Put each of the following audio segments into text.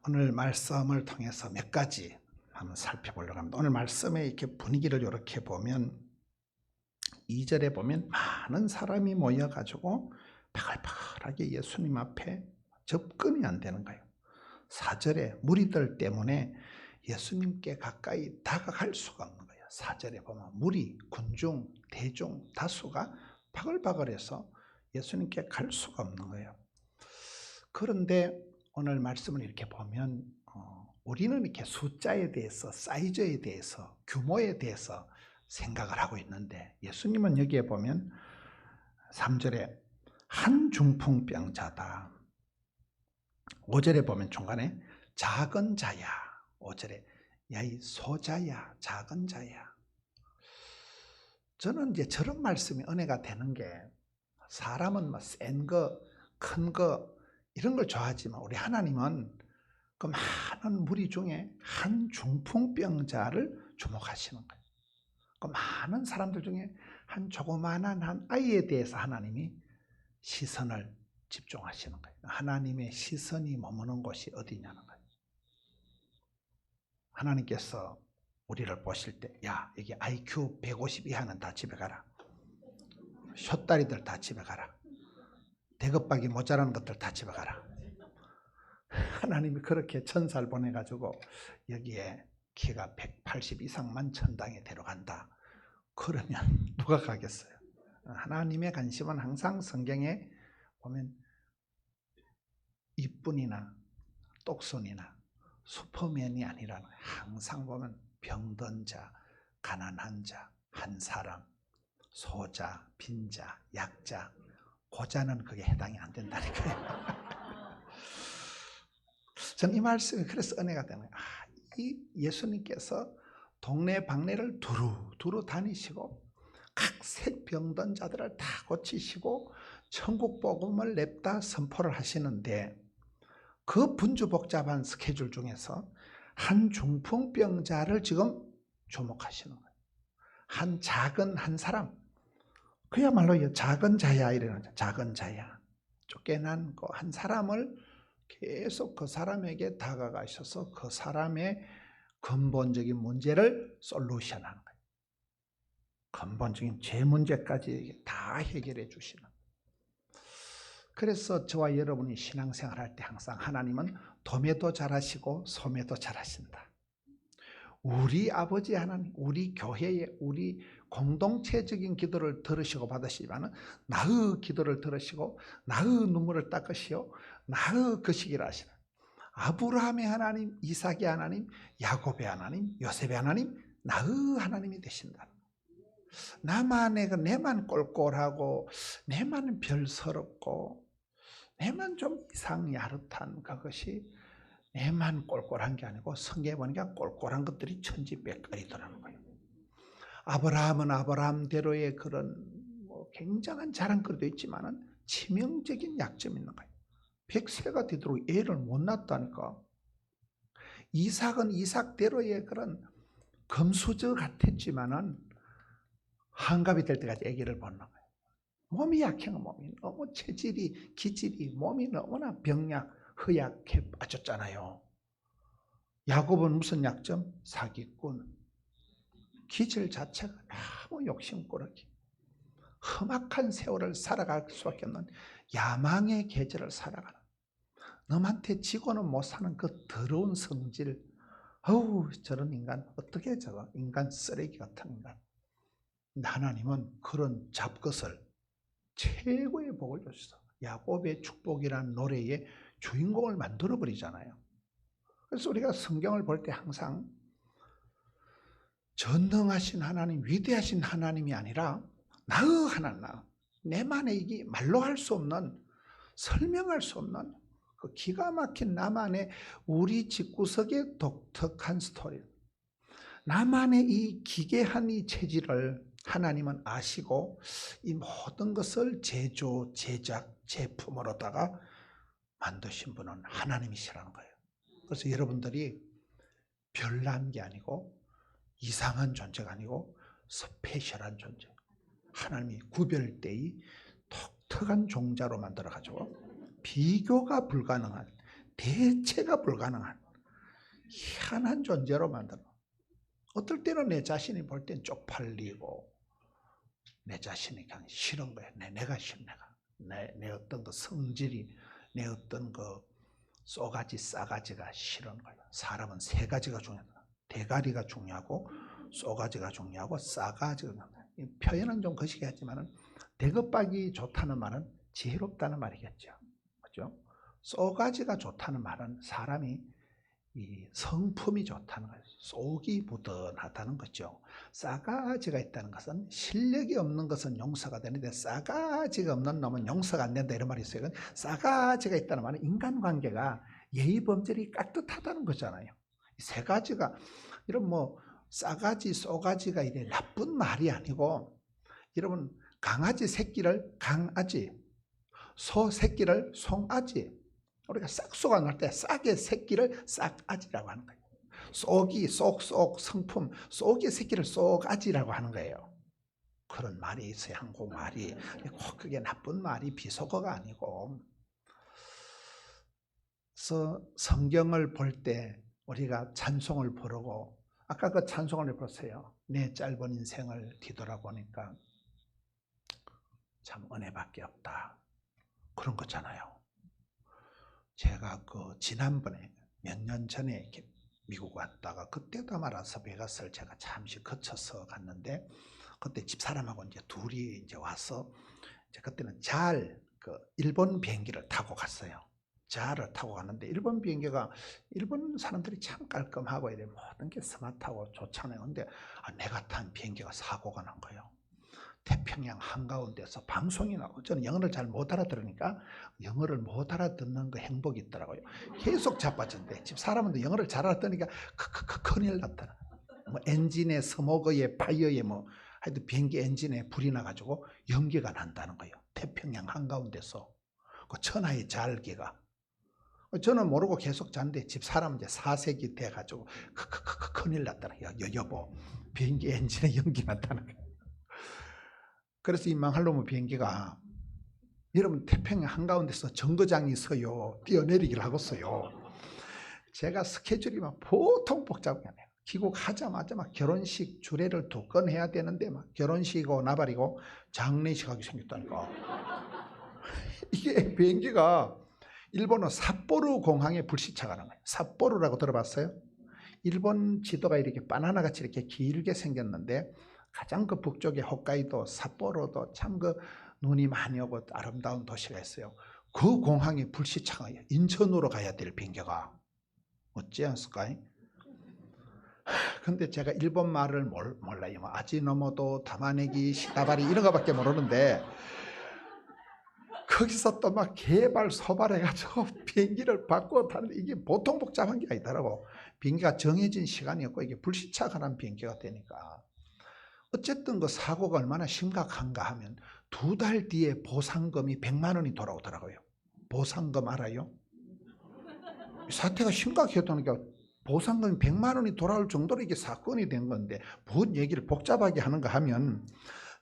오늘 말씀을 통해서 몇 가지 한번 살펴보려고 합니다. 오늘 말씀의 이렇게 분위기를 이렇게 보면 2절에 보면 많은 사람이 모여가지고 바글바글하게 예수님 앞에 접근이 안 되는 거예요. 4절에 무리들 때문에 예수님께 가까이 다가갈 수가 없는 거예요. 4절에 보면 무리, 군중, 대중 다수가 바글바글해서 예수님께 갈 수가 없는 거예요. 그런데 오늘 말씀을 이렇게 보면 우리는 이렇게 숫자에 대해서, 사이즈에 대해서, 규모에 대해서 생각을 하고 있는데 예수님은 여기에 보면 3절에 한 중풍병자다. 5절에 보면 중간에 작은 자야. 5절에 야 이 소자야, 작은 자야. 저는 이제 저런 말씀이 은혜가 되는 게 사람은 뭐 센 거, 큰 거 이런 걸 좋아하지만 우리 하나님은 그 많은 무리 중에 한 중풍병자를 주목하시는 거예요. 그 많은 사람들 중에 한 조그마한 한 아이에 대해서 하나님이 시선을 집중하시는 거예요. 하나님의 시선이 머무는 곳이 어디냐는 거예요. 하나님께서 우리를 보실 때 야 여기 IQ 150 이하는 다 집에 가라. 숏다리들 다 집에 가라. 대급박이 모자라는 것들 다 집에 가라. 하나님이 그렇게 천사를 보내가지고 여기에 키가 180 이상만 천당에 데려간다. 그러면 누가 가겠어요? 하나님의 관심은 항상 성경에 보면 이뿐이나 똑손이나 슈퍼맨이 아니라는 거예요. 항상 보면 병든 자, 가난한 자, 한 사람, 소자, 빈자, 약자, 고자는 그게 해당이 안 된다니까요. 저는 이 말씀이 그래서 은혜가 되는 거예요. 이 예수님께서 동네 방네를 두루 다니시고 각색 병든 자들을 다 고치시고 천국 복음을 냅다 선포를 하시는데 그 분주복잡한 스케줄 중에서 한 중풍병자를 지금 주목하시는 거예요. 한 작은 한 사람, 그야말로 작은 자야 이러는 거죠. 작은 자야. 쫓겨난 그 한 사람을 계속 그 사람에게 다가가셔서 그 사람의 근본적인 문제를 솔루션하는 거예요. 근본적인 죄 문제까지 다 해결해 주시는. 그래서 저와 여러분이 신앙생활 할 때 항상 하나님은 도매도 잘하시고 소매도 잘하신다. 우리 아버지 하나님, 우리 교회의 우리 공동체적인 기도를 들으시고 받으시지만 나의 기도를 들으시고 나의 눈물을 닦으시오 나의 거시기를 하시는 아브라함의 하나님, 이삭의 하나님, 야곱의 하나님, 요셉의 하나님, 나의 하나님이 되신다. 나만의 내만 꼴꼴하고 내만 별스럽고 내만 좀 이상 야릇한 그것이 내만 꼴꼴한 게 아니고 성경에 보니까 꼴꼴한 것들이 천지백깔이더라는 거예요. 아브라함은 아브라함대로의 그런 굉장한 자랑거리도 있지만은 치명적인 약점이 있는 거예요. 100세가 되도록 애를 못 낳았다니까. 이삭은 이삭대로의 그런 금수저 같았지만은 한갑이 될 때까지 아기를 못 낳아요. 몸이 약한 몸이 너무 체질이 기질이 몸이 너무나 병약 허약해 빠졌잖아요. 야곱은 무슨 약점? 사기꾼. 기질 자체가 너무 욕심꾸러기. 험악한 세월을 살아갈 수밖에 없는 야망의 계절을 살아가는 너한테 지고는 못 사는 그 더러운 성질. 어우 저런 인간 어떻게 저거 인간 쓰레기 같은 인간. 근데 하나님은 그런 잡것을 최고의 복을 주셔서 야곱의 축복이라는 노래의 주인공을 만들어 버리잖아요. 그래서 우리가 성경을 볼 때 항상 전능하신 하나님, 위대하신 하나님이 아니라 나의 하나님, 내만의 이게 말로 할 수 없는, 설명할 수 없는 그 기가 막힌 나만의 우리 집구석의 독특한 스토리, 나만의 이 기괴한 이 체질을 하나님은 아시고 이 모든 것을 제조, 제작, 제품으로다가 만드신 분은 하나님이시라는 거예요. 그래서 여러분들이 별난 게 아니고 이상한 존재가 아니고 스페셜한 존재, 하나님이 구별되이 독특한 종자로 만들어가지고 비교가 불가능한 대체가 불가능한 희한한 존재로 만들어. 어떨 때는 내 자신이 볼 땐 쪽팔리고 내 자신이 그냥 싫은 거야. 내가 싫어. 내 어떤 그 성질이, 내 어떤 그 쏘가지 싸가지가 싫은 거야. 사람은 세 가지가 중요하다. 대가리가 중요하고 쏘가지가 중요하고 싸가지가 중요하다. 이 표현은 좀 거시기 하지만은 대급박이 좋다는 말은 지혜롭다는 말이겠죠. 그죠? 쏘가지가 좋다는 말은 사람이 이 성품이 좋다는 거예요. 속이 무던하다는 거죠. 싸가지가 있다는 것은 실력이 없는 것은 용서가 되는데 싸가지가 없는 놈은 용서가 안 된다 이런 말이 있어요. 싸가지가 있다는 말은 인간관계가 예의범절이 깍듯하다는 거잖아요. 세 가지가 이런 뭐 싸가지, 쏘가지가 이래 나쁜 말이 아니고, 여러분 강아지 새끼를 강아지, 소 새끼를 송아지, 우리가 싹소가 날 때 싹의 새끼를 싹아지라고 하는 거예요. 쏙이 쏙쏙 성품, 쏙의 새끼를 쏙아지라고 하는 거예요. 그런 말이 있어요. 한국말이. 꼭 그게 나쁜 말이 비속어가 아니고. 그래서 성경을 볼 때 우리가 찬송을 부르고, 아까 그 찬송을 보세요. 내 짧은 인생을 뒤돌아보니까 참 은혜밖에 없다. 그런 거잖아요. 제가 그 지난번에 몇 년 전에 이렇게 미국 왔다가 그때도 아마 라스베가스를 제가 잠시 거쳐서 갔는데, 그때 집사람하고 이제 둘이 이제 와서 이제 그때는 그 일본 비행기를 타고 갔어요. 자를 타고 갔는데 일본 비행기가, 일본 사람들이 참 깔끔하고 이래 모든 게 스마트하고 좋잖아요. 근데 내가 탄 비행기가 사고가 난 거예요. 태평양 한가운데서 방송이 나고, 저는 영어를 잘 못 알아들으니까 영어를 못 알아듣는 그 행복이 있더라고요. 계속 자빠졌는데 집 사람은 영어를 잘 알아듣으니까 큰일 났다. 뭐 엔진에 스모그에 파이어에 뭐 하여튼 비행기 엔진에 불이 나가지고 연기가 난다는 거예요. 태평양 한가운데서 그 천하의 잘기가. 저는 모르고 계속 잤는데 집 사람 이제 4세기 돼가지고 큰일 났다는 거예요. 여보, 비행기 엔진에 연기 났다는 거예요. 그래서 이 망할 놈의 비행기가, 여러분 태평양 한가운데서 정거장이 서요. 뛰어내리기를 하겠어요. 제가 스케줄이 막 보통 복잡하게 해요. 귀국하자마자 막 결혼식 주례를 2건 해야 되는데 막 결혼식이고 나발이고 장례식 하기 생겼다니까. 이게 비행기가 일본어 삿포로 공항에 불시착하는 거예요. 삿포로라고 들어봤어요? 일본 지도가 이렇게 바나나같이 이렇게 길게 생겼는데 가장 그 북쪽에 홋카이도 삿포로도 참 그 눈이 많이 오고 아름다운 도시가 있어요. 그 공항에 불시착해요. 인천으로 가야 될 비행기가. 어찌 않을까요? 근데 제가 일본 말을 몰라요. 뭐 아지노모도, 타마네기, 시다바리 이런 거밖에 모르는데, 거기서 또 막 개발 소발해가지고 비행기를 바꾸어 타는데 이게 보통 복잡한 게 아니더라고. 비행기가 정해진 시간이었고 이게 불시착하는 비행기가 되니까. 어쨌든 그 사고가 얼마나 심각한가 하면 2달 뒤에 보상금이 100만 원이 돌아오더라고요. 보상금 알아요? 사태가 심각했다니까 보상금이 100만 원이 돌아올 정도로 이게 사건이 된 건데, 뭔 얘기를 복잡하게 하는가 하면,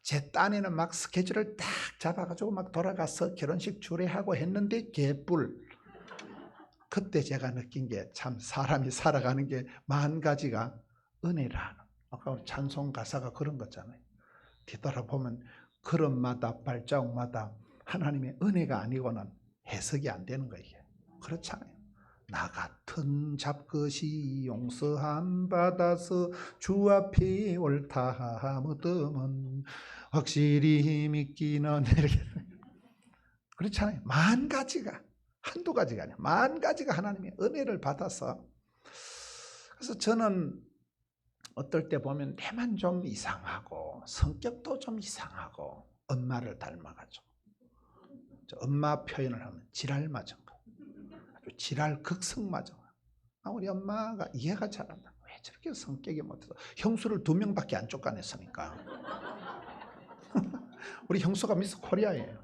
제 딴에는 막 스케줄을 딱 잡아가지고 막 돌아가서 결혼식 주례하고 했는데 개뿔. 그때 제가 느낀 게 참 사람이 살아가는 게 10,000가지가 은혜라. 아까 찬송 가사가 그런 거잖아요. 뒤돌아보면 걸음마다 발자국마다 하나님의 은혜가 아니고는 해석이 안 되는 거예요. 그렇잖아요. 나 같은 잡것이 용서함 받아서 주 앞에 옳다 묻으면 확실히 믿기는 그렇잖아요. 10,000가지가 한두 가지가 아니야. 10,000가지가 하나님의 은혜를 받아서. 그래서 저는 어떨 때 보면 내만 좀 이상하고 성격도 좀 이상하고 엄마를 닮아가지고, 엄마 표현을 하면 지랄 맞은 거, 아주 지랄 극성 맞은 거. 우리 엄마가 이해가 잘 안 나. 왜 저렇게 성격이 못해서, 형수를 2명밖에 안 쫓아냈으니까. 우리 형수가 미스 코리아예요.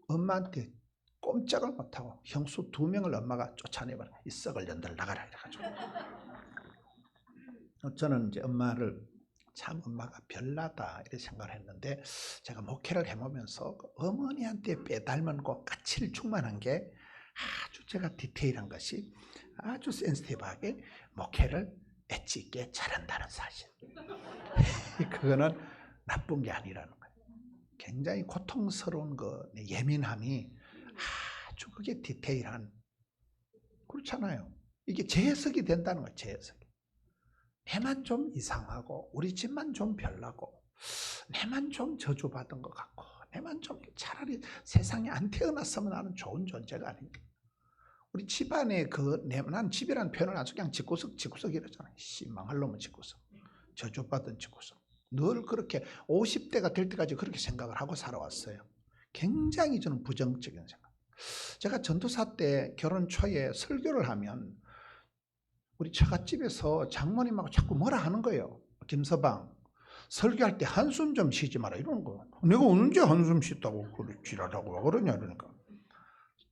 엄마한테 꼼짝을 못하고 형수 2명을 엄마가 쫓아내버려. 이 썩을 년들 나가라 이래가지고. 저는 이제 엄마를 참 엄마가 별나다 이렇게 생각을 했는데, 제가 목회를 해보면서 어머니한테 빼닮은 거 까칠 충만한 게 아주 제가 디테일한 것이 아주 센시티브하게 목회를 엣지 있게 잘한다는 사실. 그거는 나쁜 게 아니라는 거예요. 굉장히 고통스러운 그 예민함이 아주 그게 디테일한, 그렇잖아요. 이게 재해석이 된다는 거예요. 재해석이. 내만 좀 이상하고 우리 집만 좀 별나고 내만 좀 저주받은 것 같고 내만 좀 차라리 세상에 안 태어났으면 하는 좋은 존재가 아닌가. 우리 집안에 난 집이라는 표현을 안 쓰고 그냥 집구석 이러잖아요. 망할 놈은 집구석, 저주받은 집구석. 늘 그렇게 50대가 될 때까지 그렇게 생각을 하고 살아왔어요. 굉장히 저는 부정적인 생각. 제가 전도사 때 결혼 초에 설교를 하면 우리 처갓집에서 장모님하고 자꾸 뭐라 하는 거예요. 김서방, 설교할 때 한숨 좀 쉬지 마라 이러는 거예요. 내가 언제 한숨 쉬었다고 그래 지랄하고 왜 그러냐 그러니까.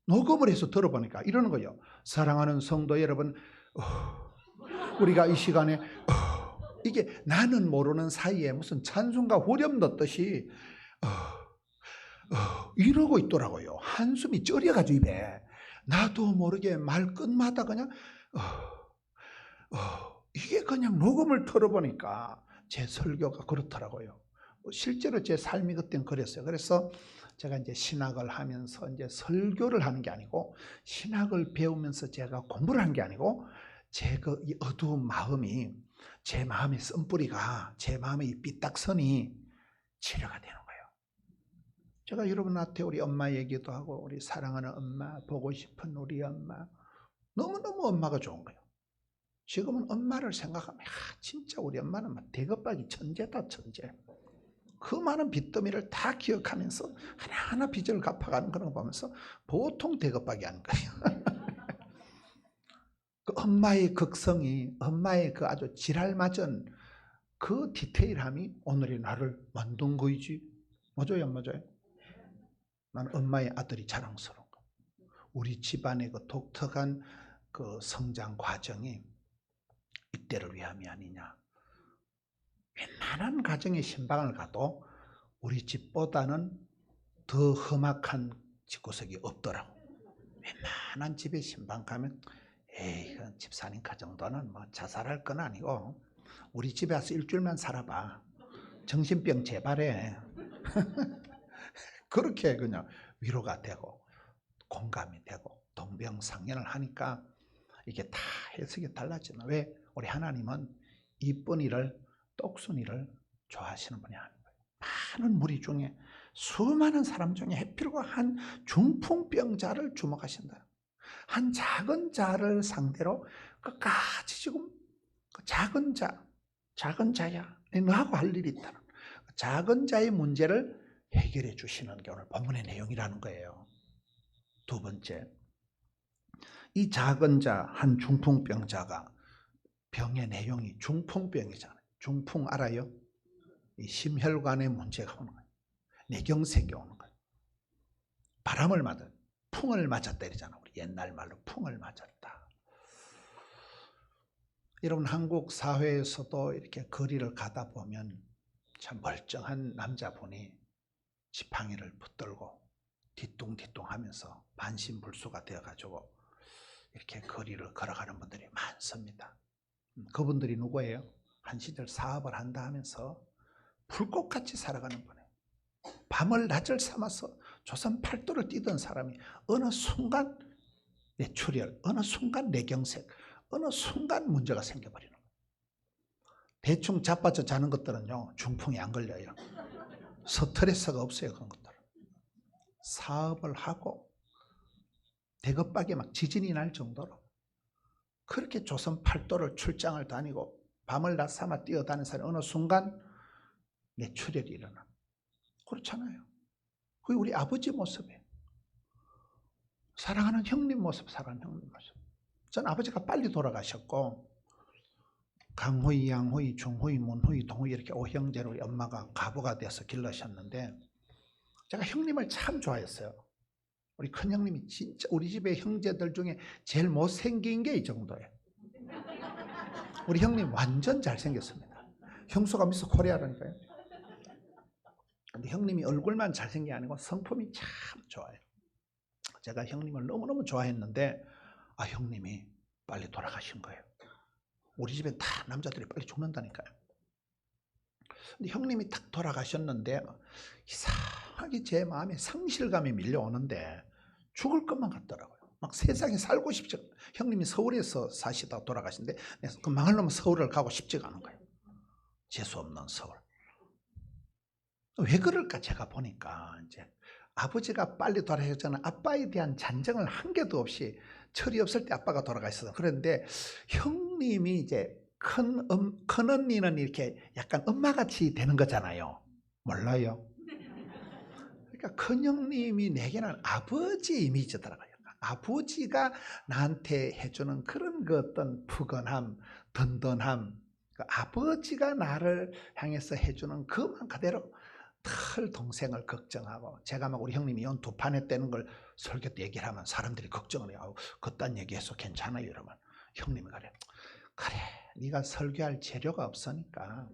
녹음을 해서 들어보니까 이러는 거예요. 사랑하는 성도 여러분, 우리가 이 시간에 이게 나는 모르는 사이에 무슨 찬송가 후렴 넣듯이 이러고 있더라고요. 한숨이 쩌려가지고 입에. 나도 모르게 말 끝마다 그냥 이게 그냥 녹음을 들어보니까 제 설교가 그렇더라고요. 실제로 제 삶이 그때는 그랬어요. 그래서 제가 이제 신학을 하면서 이제 설교를 하는 게 아니고 신학을 배우면서 제가 공부를 한 게 아니고 제 그 이 어두운 마음이, 제 마음의 쓴뿌리가, 제 마음의 이 삐딱선이 치료가 되는 거예요. 제가 여러분한테 우리 엄마 얘기도 하고 우리 사랑하는 엄마, 보고 싶은 우리 엄마, 너무너무 엄마가 좋은 거예요. 지금은 엄마를 생각하면 진짜 우리 엄마는 막 대급박이 천재다 천재. 그 많은 빚더미를 다 기억하면서 하나하나 빚을 갚아가는 그런 거 보면서 보통 대급박이 아닌 거예요. 그 엄마의 극성이, 엄마의 그 아주 지랄맞은 그 디테일함이 오늘의 나를 만든 거이지. 맞아요 안 맞아요? 나는 엄마의 아들이 자랑스러운 거. 우리 집안의 그 독특한 그 성장 과정이 이때를 위함이 아니냐. 웬만한 가정의 신방을 가도 우리 집보다는 더 험악한 집구석이 없더라고. 웬만한 집에 신방 가면 에이, 집사님 그 정도는 뭐 자살할 건 아니고 우리 집에 와서 일주일만 살아봐. 정신병 재발해. 그렇게 그냥 위로가 되고 공감이 되고 동병상련을 하니까 이게 다 해석이 달라지는. 왜? 우리 하나님은 이쁜이를, 똑순이를 좋아하시는 분이 아닌 거예요. 많은 무리 중에 수많은 사람 중에 해필과 한 중풍병자를 주목하신다. 한 작은 자를 상대로 끝까지 지금 그 작은 자야 너하고 할 일이 있다. 작은 자의 문제를 해결해 주시는 게 오늘 본문의 내용이라는 거예요. 두 번째, 이 작은 자, 한 중풍병자가 병의 내용이 중풍병이잖아요. 중풍 알아요? 이 심혈관의 문제가 오는 거예요. 뇌경색이 오는 거예요. 바람을 맞아, 풍을 맞았다 이러잖아. 우리 옛날 말로 풍을 맞았다. 여러분 한국 사회에서도 이렇게 거리를 가다 보면 참 멀쩡한 남자분이 지팡이를 붙들고 뒤뚱뒤뚱 하면서 반신불수가 되어가지고 이렇게 거리를 걸어가는 분들이 많습니다. 그분들이 누구예요? 한 시절 사업을 한다 하면서 불꽃같이 살아가는 분이에요. 밤을 낮을 삼아서 조선 팔도를 뛰던 사람이 어느 순간 뇌출혈, 어느 순간 뇌경색, 어느 순간 문제가 생겨버리는 거예요. 대충 자빠져 자는 것들은요 중풍이 안 걸려요. 스트레스가 없어요. 그런 것들은 사업을 하고 대급박에 막 지진이 날 정도로 그렇게 조선 팔도를 출장을 다니고 밤을 낮 삼아 뛰어다니는 사람이 어느 순간 뇌출혈이 일어나. 그렇잖아요. 그게 우리 아버지 모습이에요. 사랑하는 형님 모습, 사랑하는 형님 모습. 전 아버지가 빨리 돌아가셨고 강호이, 양호이, 중호이, 문호이, 동호이 이렇게 5형제로 우리 엄마가 가부가 돼서 길러셨는데 제가 형님을 참 좋아했어요. 우리 큰형님이 진짜 우리 집의 형제들 중에 제일 못생긴 게 이 정도예요. 우리 형님 완전 잘생겼습니다. 형수가 미스 코리아라니까요. 근데 형님이 얼굴만 잘생긴 게 아니고 성품이 참 좋아요. 제가 형님을 너무너무 좋아했는데 형님이 빨리 돌아가신 거예요. 우리 집엔 다 남자들이 빨리 죽는다니까요. 근데 형님이 딱 돌아가셨는데 이상하게 제 마음에 상실감이 밀려오는데 죽을 것만 같더라고요. 막 세상에 살고 싶지. 형님이 서울에서 사시다 돌아가신데 그 망할 놈은 서울을 가고 싶지가 않은 거예요. 재수없는 서울. 왜 그럴까 제가 보니까 이제 아버지가 빨리 돌아가셨잖아요. 아빠에 대한 잔정을 한 개도 없이 철이 없을 때 아빠가 돌아가셨어요. 그런데 형님이 이제 큰 언니는 이렇게 약간 엄마같이 되는 거잖아요. 몰라요? 그러니까 큰 형님이 내게는 아버지 이미지더라고요. 아버지가 나한테 해주는 그런 그 어떤 푸근함, 든든함, 그 아버지가 나를 향해서 해주는 그만 그대로 늘 동생을 걱정하고, 제가 막 우리 형님이 연 두 판에 떼는 걸 설교 때 얘기를 하면 사람들이 걱정을 해요. 그딴 얘기해서 괜찮아요 이러면 형님이 그래 네가 설교할 재료가 없으니까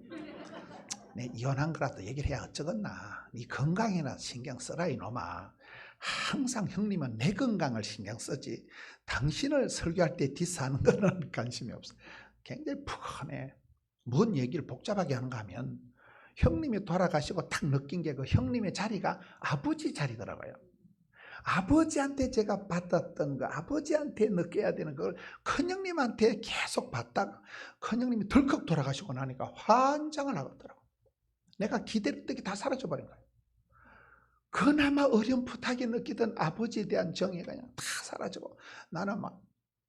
내 이혼한 거라도 얘기를 해야 어쩌겠나. 네 건강이나 신경 써라 이놈아. 항상 형님은 내 건강을 신경 쓰지 당신을 설교할 때 디스하는 거는 관심이 없어. 굉장히 푸근해. 뭔 얘기를 복잡하게 하는가 하면 형님이 돌아가시고 딱 느낀 게 그 형님의 자리가 아버지 자리더라고요. 아버지한테 제가 받았던 거, 아버지한테 느껴야 되는 걸 큰형님한테 계속 받다가 큰형님이 덜컥 돌아가시고 나니까 환장을 하더라고요. 내가 기대했던 게 다 사라져버린 거예요. 그나마 어렴풋하게 느끼던 아버지에 대한 정의가 그냥 다 사라지고 나는 막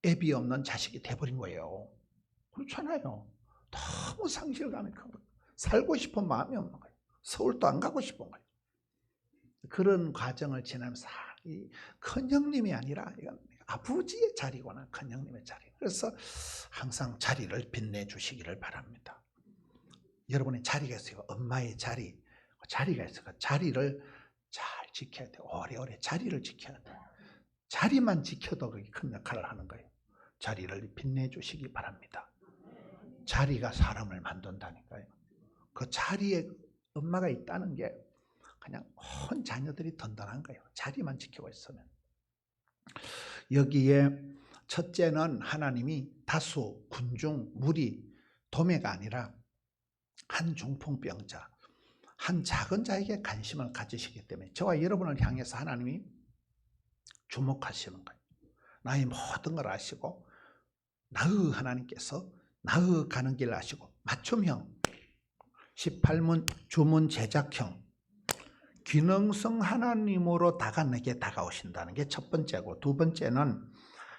애비 없는 자식이 돼버린 거예요. 그렇잖아요. 너무 상실감이 큰 거예요. 살고 싶은 마음이 없는 거예요. 서울도 안 가고 싶은 거예요. 그런 과정을 지나면서 이 큰형님이 아니라 이건 아버지의 자리구나. 큰형님의 자리. 그래서 항상 자리를 빛내주시기를 바랍니다. 여러분의 자리가 있어요. 엄마의 자리. 자리가 있어요. 그 자리를 잘 지켜야 돼요. 오래오래 자리를 지켜야 돼요. 자리만 지켜도 그게 큰 역할을 하는 거예요. 자리를 빛내주시기 바랍니다. 자리가 사람을 만든다니까요. 그 자리에 엄마가 있다는 게 그냥 온 자녀들이 든든한 거예요. 자리만 지키고 있으면. 여기에 첫째는 하나님이 다수, 군중, 무리, 도매가 아니라 한 중풍병자, 한 작은 자에게 관심을 가지시기 때문에 저와 여러분을 향해서 하나님이 주목하시는 거예요. 나의 모든 걸 아시고 나의 하나님께서 나의 가는 길 아시고 맞춤형, 18문 주문 제작형, 기능성 하나님으로 내게 다가오신다는 게 첫 번째고, 두 번째는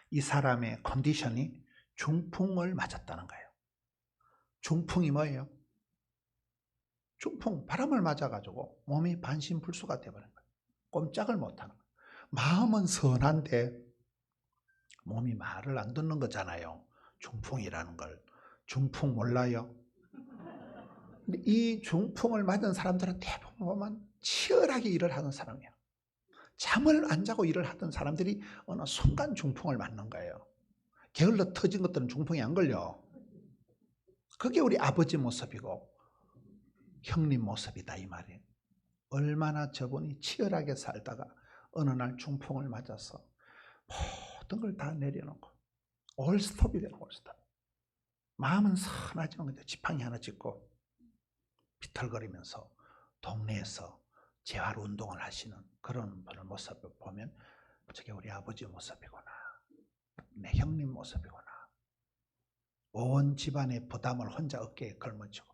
이 사람의 컨디션이 중풍을 맞았다는 거예요. 중풍이 뭐예요? 중풍, 바람을 맞아가지고 몸이 반신불수가 되어버린 거예요. 꼼짝을 못하는 거예요. 마음은 선한데 몸이 말을 안 듣는 거잖아요. 중풍이라는 걸. 중풍 몰라요? 근데 이 중풍을 맞은 사람들은 대부분 보면 치열하게 일을 하는 사람이에요. 잠을 안 자고 일을 하던 사람들이 어느 순간 중풍을 맞는 거예요. 게을러 터진 것들은 중풍이 안 걸려. 그게 우리 아버지 모습이고 형님 모습이다 이 말이에요. 얼마나 저분이 치열하게 살다가 어느 날 중풍을 맞아서 모든 걸 다 내려놓고 올스톱이 되는 올스톱. 마음은 선하지만 근데 지팡이 하나 짚고 비틀거리면서 동네에서 재활운동을 하시는 그런 분의 모습을 보면 저게 우리 아버지 모습이구나. 내 형님 모습이구나. 온 집안의 부담을 혼자 어깨에 걸머쥐고.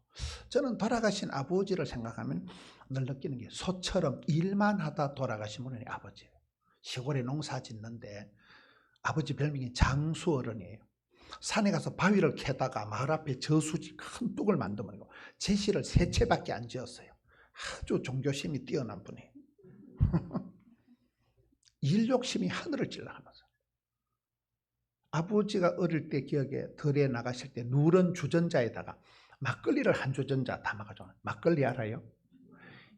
저는 돌아가신 아버지를 생각하면 늘 느끼는 게 소처럼 일만 하다 돌아가신 분이 아버지예요. 시골에 농사 짓는데 아버지 별명이 장수어른이에요. 산에 가서 바위를 캐다가 마을 앞에 저수지 큰 뚝을 만들고 제시를 3채밖에 안 지었어요. 아주 종교심이 뛰어난 분이에요. 일 욕심이 하늘을 찔러가면서. 아버지가 어릴 때 기억에 들에 나가실 때 누런 주전자에다가 막걸리를 한 주전자 담아가지고, 막걸리 알아요?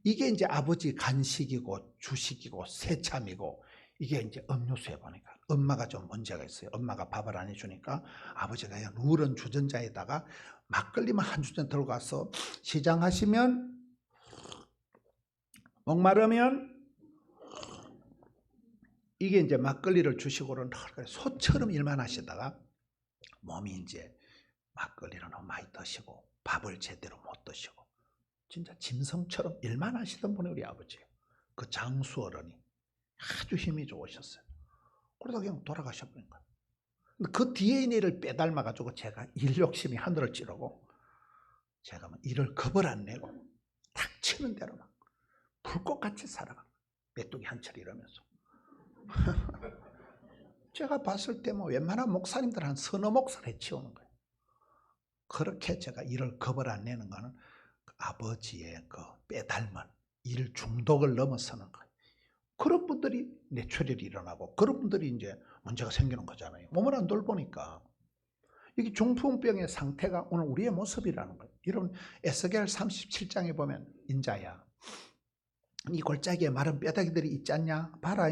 이게 이제 아버지 간식이고 주식이고 새참이고, 이게 이제 음료수에 보니까 엄마가 좀 문제가 있어요. 엄마가 밥을 안 해주니까 아버지가 그냥 누런 주전자에다가 막걸리만 한 주전 들고 가서 시장하시면 목마르면 이게 이제 막걸리를 주식으로 소처럼 일만 하시다가 몸이 이제 막걸리를 너무 많이 드시고 밥을 제대로 못 드시고 진짜 짐승처럼 일만 하시던 분이 우리 아버지예요. 그 장수 어른이 아주 힘이 좋으셨어요. 그러다 그냥 돌아가셔버린 거예요. 그 DNA를 빼닮아가지고 제가 일 욕심이 하늘을 찌르고 제가 일을 겁을 안 내고 닥치는 대로 막 불꽃같이 살아가. 메뚜기 한철 이러면서. 제가 봤을 때 웬만한 목사님들 한 서너 목사를 해치우는 거예요. 그렇게 제가 일을 겁을 안 내는 거는 아버지의 그 빼닮은 일 중독을 넘어서는 거예요. 그런 분들이 뇌출혈이 일어나고 그런 분들이 이제 문제가 생기는 거잖아요. 몸을 안 돌보니까. 이게 중풍병의 상태가 오늘 우리의 모습이라는 거예요. 여러분 에스겔 37장에 보면 인자야 이 골짜기에 마른 뼈다귀들이 있지 않냐? 봐라.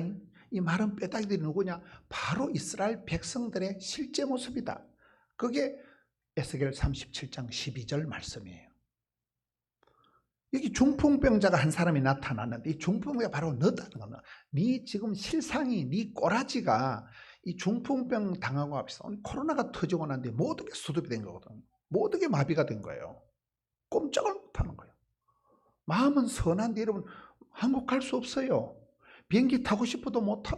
이 마른 뼈다귀들이 누구냐? 바로 이스라엘 백성들의 실제 모습이다. 그게 에스겔 37장 12절 말씀이에요. 여기 중풍병자가 한 사람이 나타났는데 이 중풍병자가 바로 너다는 겁니다. 네 지금 실상이 네 꼬라지가 이 중풍병 당하고 앞에서 코로나가 터지고 난 뒤에 모든 게 수습이 된 거거든요. 모든 게 마비가 된 거예요. 꼼짝을 못하는 거예요. 마음은 선한데 여러분 한국 갈 수 없어요. 비행기 타고 싶어도 못 타.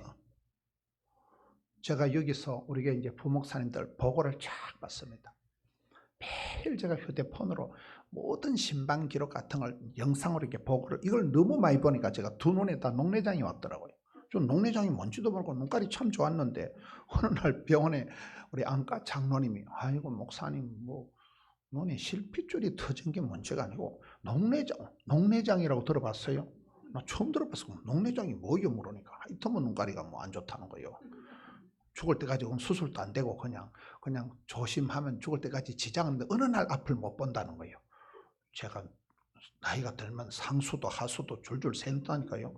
제가 여기서 우리가 이제 부목사님들 보고를 쫙 봤습니다. 매일 제가 휴대폰으로 모든 신방 기록 같은 걸 영상으로 이렇게 보고를 이걸 너무 많이 보니까 제가 두 눈에 다 녹내장이 왔더라고요. 좀 녹내장이 뭔지도 모르고 눈깔이 참 좋았는데 어느 날 병원에 우리 안과 장로님이 아이고 목사님 눈에 실핏줄이 터진 게 문제가 아니고 녹내장이라고 들어봤어요? 나 처음 들어봤어. 녹내장이 뭐예요? 물으니까 하여튼 눈가리가 안 좋다는 거예요. 죽을 때까지 수술도 안 되고 그냥 조심하면 죽을 때까지 지장은 어느 날 앞을 못 본다는 거예요. 제가 나이가 들면 상수도 하수도 줄줄 샌다니까요.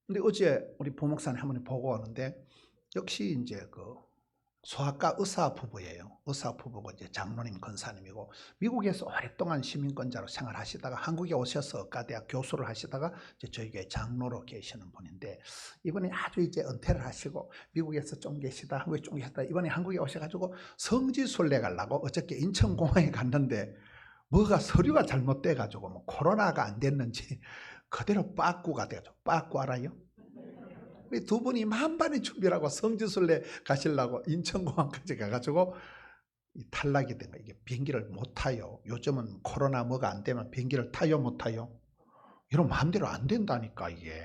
근데 어제 우리 부목사님 한 분이 보고 오는데 역시 이제 그 소아과 의사 부부예요. 의사 부부고 이제 장로님 권사님이고 미국에서 오랫동안 시민권자로 생활하시다가 한국에 오셔서 의과대학 교수를 하시다가 이제 저희 교회 장로로 계시는 분인데 이분이 아주 이제 은퇴를 하시고 미국에서 좀 계시다 한국에 좀 계시다 이번에 한국에 오셔가지고 성지순례 가려고 어저께 인천공항에 갔는데 뭐가 서류가 잘못돼가지고 코로나가 안 됐는지 그대로 빠꾸가 돼가지고 빠꾸 알아요? 두 분이 만반의 준비를 하고 성지순례 가시려고 인천공항까지 가가지고 탈락이 된 거예요. 이게 비행기를 못 타요. 요즘은 코로나 뭐가 안 되면 비행기를 타요, 못 타요? 이런 마음대로 안 된다니까. 이게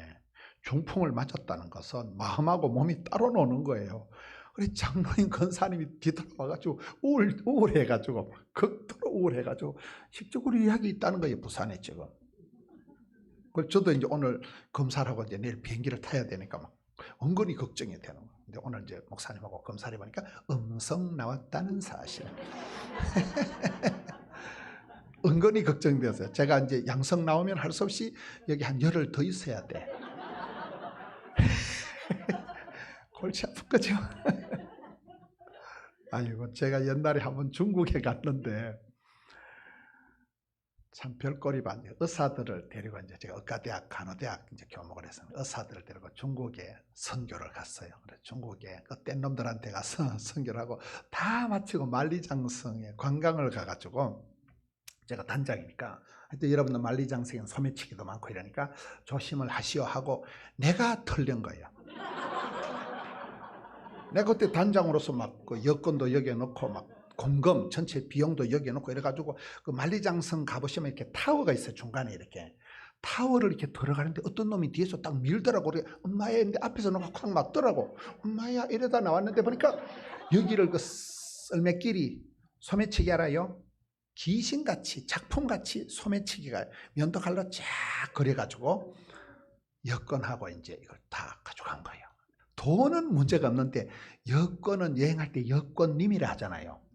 중풍을 맞았다는 것은 마음하고 몸이 따로 노는 거예요. 그래서 장로님 권사님이 뒤돌아와가지고 우울해가지고 극도로 우울해가지고 식적으로 이야기 있다는 거예요. 부산에 지금. 그래서 저도 이제 오늘 검사를 하고 이제 내일 비행기를 타야 되니까 막 은근히 걱정이 되는 거예요. 근데 오늘 이제 목사님하고 검사를 해보니까 음성 나왔다는 사실. 은근히 걱정되었어요. 제가 이제 양성 나오면 할 수 없이 여기 한 열흘 더 있어야 돼. 골치 아픈 거죠. 아이고, 제가 옛날에 한번 중국에 갔는데 참 별꼴이 많네요. 의사들을 데리고 이제 제가 의과대학, 간호대학 이제 교목을 해서 의사들을 데리고 중국에 선교를 갔어요. 그래서 중국에 뗀 놈들한테 가서 선교를 하고 다 마치고 만리장성에 관광을 가가지고 제가 단장이니까 하여튼 여러분들 만리장성에 소매치기도 많고 이러니까 조심을 하시오 하고 내가 털린 거예요. 내가 그때 단장으로서 막 그 여권도 여기에 넣고 막 공금 전체 비용도 여기에 놓고 이래가지고 그 만리장성 가보시면 이렇게 타워가 있어요. 중간에 이렇게 타워를 이렇게 들어가는데 어떤 놈이 뒤에서 딱 밀더라고. 그래 엄마야 했는데 앞에서 누가 콱 맞더라고. 엄마야 이러다 나왔는데 보니까 여기를 그 썰매끼리 소매치기 알아요? 귀신같이 작품같이 소매치기가 면도칼로 쫙 그려가지고 여권하고 이제 이걸 다 가져간 거예요. 돈은 문제가 없는데 여권은 여행할 때 여권님이라 하잖아요.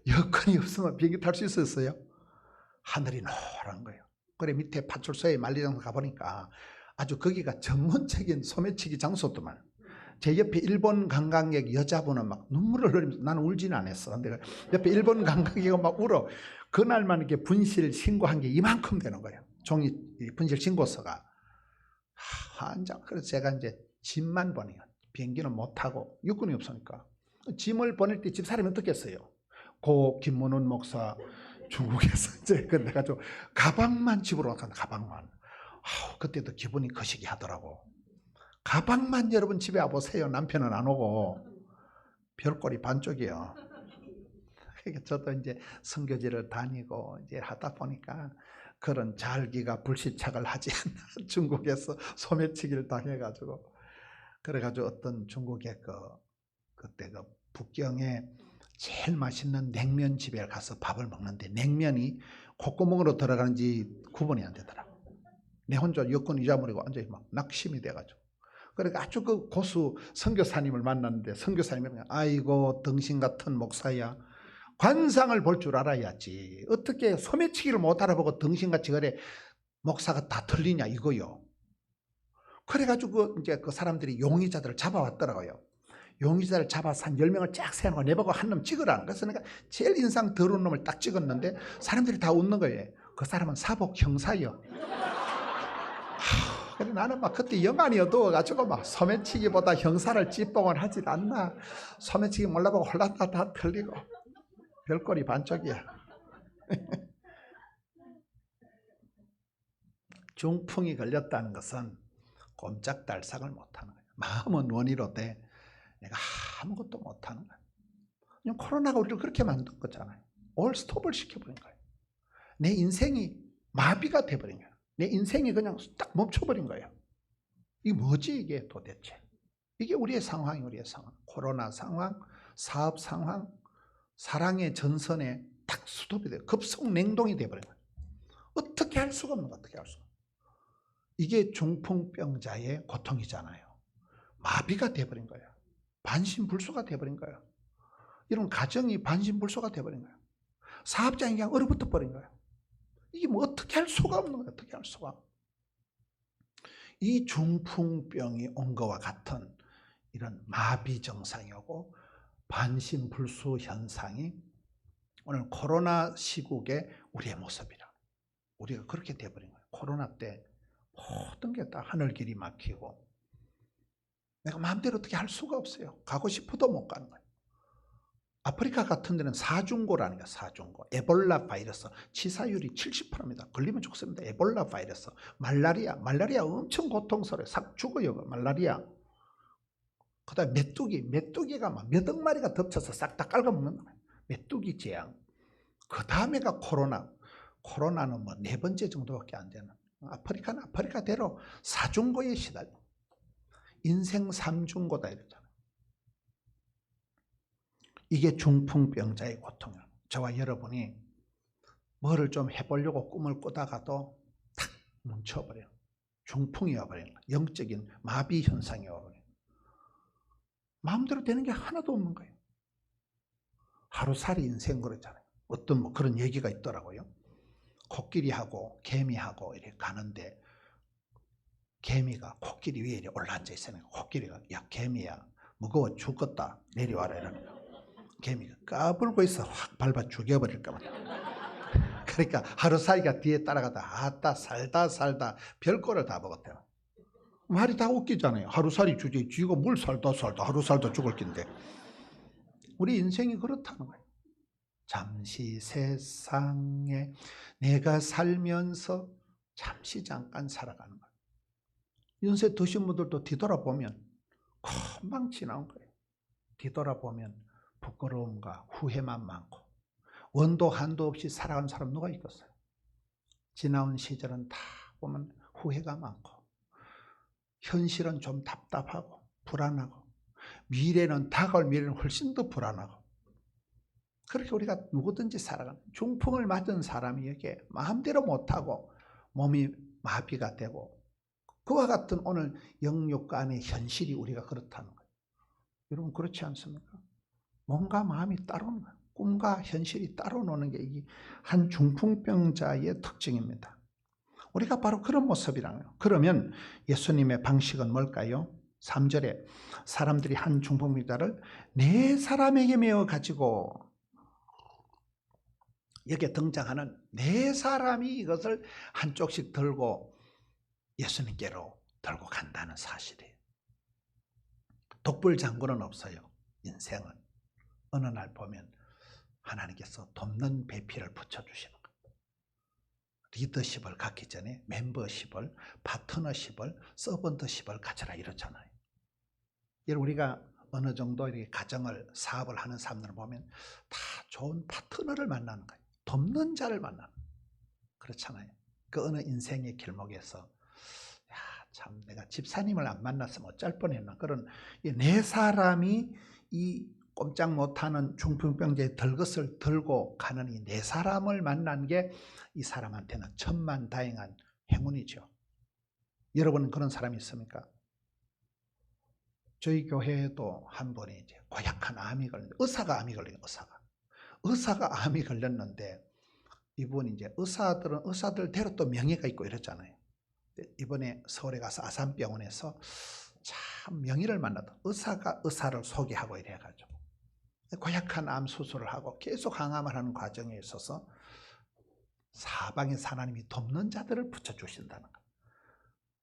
여권이 없으면 비행기 탈 수 있었어요? 하늘이 노란 거예요. 그래 밑에 파출소에 만리장성 가보니까 아주 거기가 전문적인 소매치기 장소더만. 제 옆에 일본 관광객 여자분은 막 눈물을 흘리면서 나는 울지는 않았어. 근데 옆에 일본 관광객이 막 울어. 그날만 이렇게 분실 신고한 게 이만큼 되는 거예요. 종이 분실 신고서가. 환장. 그래서 제가 이제 짐만 보내요. 비행기는 못 타고 육군이 없으니까. 짐을 보낼 때 집사람이 어떻겠어요? 고 김문훈 목사 중국에서 이제 그래가지고 가방만 집으로 간다. 가방만. 그때도 기분이 거시기 하더라고. 가방만 여러분 집에 와보세요. 남편은 안 오고 별꼴이 반쪽이요. 그러니까 저도 이제 선교지를 다니고 이제 하다 보니까 그런 잘기가 불시착을 하지 않나. 중국에서 소매치기를 당해가지고. 그래가지고 어떤 중국의 그때 그 북경에 제일 맛있는 냉면집에 가서 밥을 먹는데 냉면이 콧구멍으로 들어가는지 구분이 안 되더라고. 내 혼자 여권 잊어버리고 앉아 막 낙심이 돼가지고. 그러니까 아주 그 고수 선교사님을 만났는데 선교사님이 그냥 아이고 등신 같은 목사야. 관상을 볼 줄 알아야지. 어떻게 소매치기를 못 알아보고 등신같이 그래 목사가 다 틀리냐 이거요. 그래가지고 이제 그 사람들이 용의자들을 잡아왔더라고요. 용의자를 잡아서 한 10명을 쫙 세워놓고 내보고 한 놈 찍으라는. 그래서 내가 제일 인상 더러운 놈을 딱 찍었는데 사람들이 다 웃는 거예요. 그 사람은 사복 형사요. 그래 나는 막 그때 영안이 어두워가지고 막 소매치기보다 형사를 찌뽕을 하질 않나. 소매치기 몰라보고 홀랐다 다 틀리고 별꼴이 반쪽이야. 중풍이 걸렸다는 것은 꼼짝달싹을 못하는 거예요. 마음은 원이로 돼 내가 아무것도 못하는 거예요. 그냥 코로나가 우리를 그렇게 만든 거잖아요. 올 스톱을 시켜버린 거예요. 내 인생이 마비가 돼버린 거예요. 내 인생이 그냥 딱 멈춰버린 거예요. 이게 뭐지 이게 도대체. 이게 우리의 상황이 우리의 상황. 코로나 상황, 사업 상황, 사랑의 전선에 딱 스톱이 돼요. 급속 냉동이 돼버린 거예요. 어떻게 할 수가 없는 거예요. 어떻게 할 수가. 이게 중풍병자의 고통이잖아요. 마비가 돼버린 거예요. 반신불수가 돼버린 거예요. 이런 가정이 반신불수가 돼버린 거예요. 사업장이 그냥 얼어붙어 버린 거예요. 이게 뭐 어떻게 할 수가 없는 거예요. 어떻게 할 수가. 이 중풍병이 온 것과 같은 이런 마비 증상이 오고 반신불수 현상이 오늘 코로나 시국의 우리의 모습이라. 우리가 그렇게 돼버린 거예요. 코로나 때 모든 게 다 하늘길이 막히고 내가 마음대로 어떻게 할 수가 없어요. 가고 싶어도 못 가는 거예요. 아프리카 같은 데는 사중고라는 게 사중고. 에볼라 바이러스 치사율이 70%입니다. 걸리면 죽습니다. 에볼라 바이러스. 말라리아 엄청 고통스러워요. 싹 죽어요. 말라리아. 그 다음에 메뚜기가 막 몇 억 마리가 덮쳐서 싹 다 깔아먹는 거예요. 메뚜기 재앙. 그 다음에가 코로나는 뭐 4번째 정도밖에 안 되는. 아프리카는 아프리카대로 사중고에 시달려. 인생 삼중고다 이러잖아요. 이게 중풍병자의 고통이에요. 저와 여러분이 뭐를 좀 해보려고 꿈을 꾸다가도 탁 뭉쳐버려요. 중풍이 와버려요. 영적인 마비 현상이 와버려요. 마음대로 되는 게 하나도 없는 거예요. 하루살이 인생 그러잖아요. 어떤 뭐 그런 얘기가 있더라고요. 코끼리하고 개미하고 이렇게 가는데 개미가 코끼리 위에 이렇게 올라앉아 있으니까 코끼리가 야 개미야 무거워 죽겠다 내려와라 이러는 거예요. 개미가 까불고 있어 확 밟아 죽여버릴까 봐. 그러니까 하루살이가 뒤에 따라가다 아따 살다 별꼴을 다 먹었대요. 말이 다 웃기잖아요. 하루살이 주제 쥐가 뭘 살다 하루살다 죽을 낀데. 우리 인생이 그렇다는 거예요. 잠시 세상에 내가 살면서 잠시 잠깐 살아가는 거예요. 연세 드신 분들도 뒤돌아보면 금방 지나온 거예요. 뒤돌아보면 부끄러움과 후회만 많고 원도 한도 없이 살아가는 사람 누가 있겠어요? 지나온 시절은 다 보면 후회가 많고 현실은 좀 답답하고 불안하고 미래는 다가올 미래는 훨씬 더 불안하고 그렇게 우리가 누구든지 살아가는 중풍을 맞은 사람이 이게 마음대로 못하고 몸이 마비가 되고 그와 같은 오늘 영육간의 현실이 우리가 그렇다는 거예요. 여러분 그렇지 않습니까? 뭔가 마음이 따로 노는 꿈과 현실이 따로 노는 게 이 한 중풍병자의 특징입니다. 우리가 바로 그런 모습이라고요. 그러면 예수님의 방식은 뭘까요? 3절에 사람들이 한 중풍병자를 4사람에게 메어 가지고 여기에 등장하는 4사람이 이것을 한쪽씩 들고 예수님께로 들고 간다는 사실이에요. 독불장군은 없어요. 인생은 어느 날 보면 하나님께서 돕는 배필을 붙여주시는 거예요. 리더십을 갖기 전에 멤버십을, 파트너십을, 서번트십을 가져라 이렇잖아요. 우리가 어느 정도 이렇게 가정을, 사업을 하는 사람들을 보면 다 좋은 파트너를 만나는 거예요. 돕는 자를 만나는 거예요. 그렇잖아요. 그 어느 인생의 길목에서 참 내가 집사님을 안 만났으면 어쩔 뻔했나, 그런 네 사람이 이 꼼짝 못하는 중풍병자의 들것을 들고 가는 이 네 사람을 만난 게 이 사람한테는 천만다행한 행운이죠. 여러분은 그런 사람이 있습니까? 저희 교회에도 한 분이 이제 고약한 암이 걸렸는데, 의사가 암이 걸린, 의사가 암이 걸렸는데, 이분이 이제 의사들대로 또 명예가 있고 이랬잖아요. 이번에 서울에 가서 아산병원에서 참 명의를 만나다 의사가 의사를 소개하고 이래가지고 고약한 암 수술을 하고 계속 항암을 하는 과정에 있어서 사방에서 하나님이 돕는 자들을 붙여주신다는 것.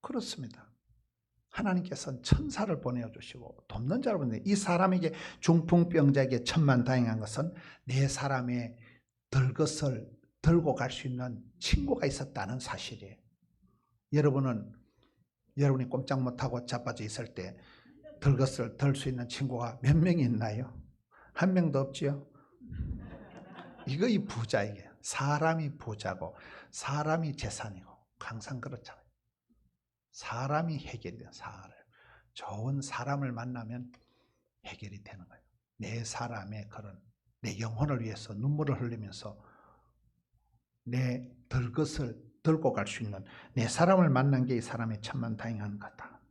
그렇습니다. 하나님께서는 천사를 보내주시고 돕는 자를 보내. 이 사람에게, 중풍병자에게 천만다행한 것은 네 사람의 들것을 들고 갈 수 있는 친구가 있었다는 사실이에요. 여러분이 꼼짝 못하고 자빠져 있을 때 들것을 들 수 있는 친구가 몇 명이 있나요? 한 명도 없지요. 이거 이 부자, 이게 사람이 부자고 사람이 재산이고 항상 그렇잖아요. 사람이 해결이 돼요. 좋은 사람을 만나면 해결이 되는 거예요. 내 사람의 그런 내 영혼을 위해서 눈물을 흘리면서 내 들것을 들고 갈 수 있는 내 사람을 만난 게 이 사람의 천만다행한 거다.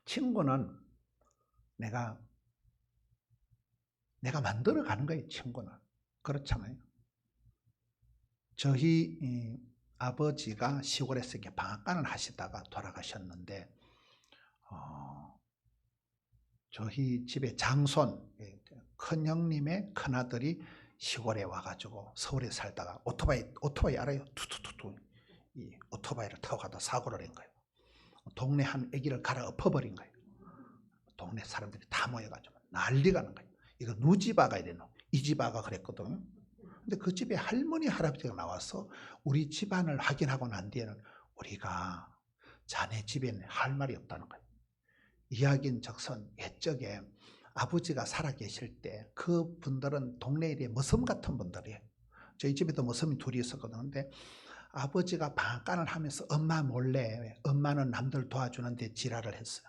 친구는 내가 만들어 가는 거예요. 친구는 그렇잖아요. 저희 아버지가 시골에서 이렇게 방앗간을 하시다가 돌아가셨는데, 저희 집에 장손, 큰 형님의 큰아들이 시골에 와가지고 서울에 살다가 오토바이 알아요? 투투투투 이 오토바이를 타고 가다 사고를 낸 거예요. 동네 한 애기를 갈아 엎어버린 거예요. 동네 사람들이 다 모여가지고 난리가 난 거예요. 이거 누집아가 이래노, 이집아가 그랬거든요. 근데 그 집에 할머니 할아버지가 나와서 우리 집안을 확인하고 난 뒤에는 우리가 자네 집에는 할 말이 없다는 거예요. 이야기인 적선 옛적에 아버지가 살아계실 때 그분들은 동네 일에 머슴 같은 분들이에요. 저희 집에도 머슴이 둘이 있었거든요. 근데 아버지가 방앗간을 하면서 엄마 몰래, 엄마는 남들 도와주는데 지랄을 했어요.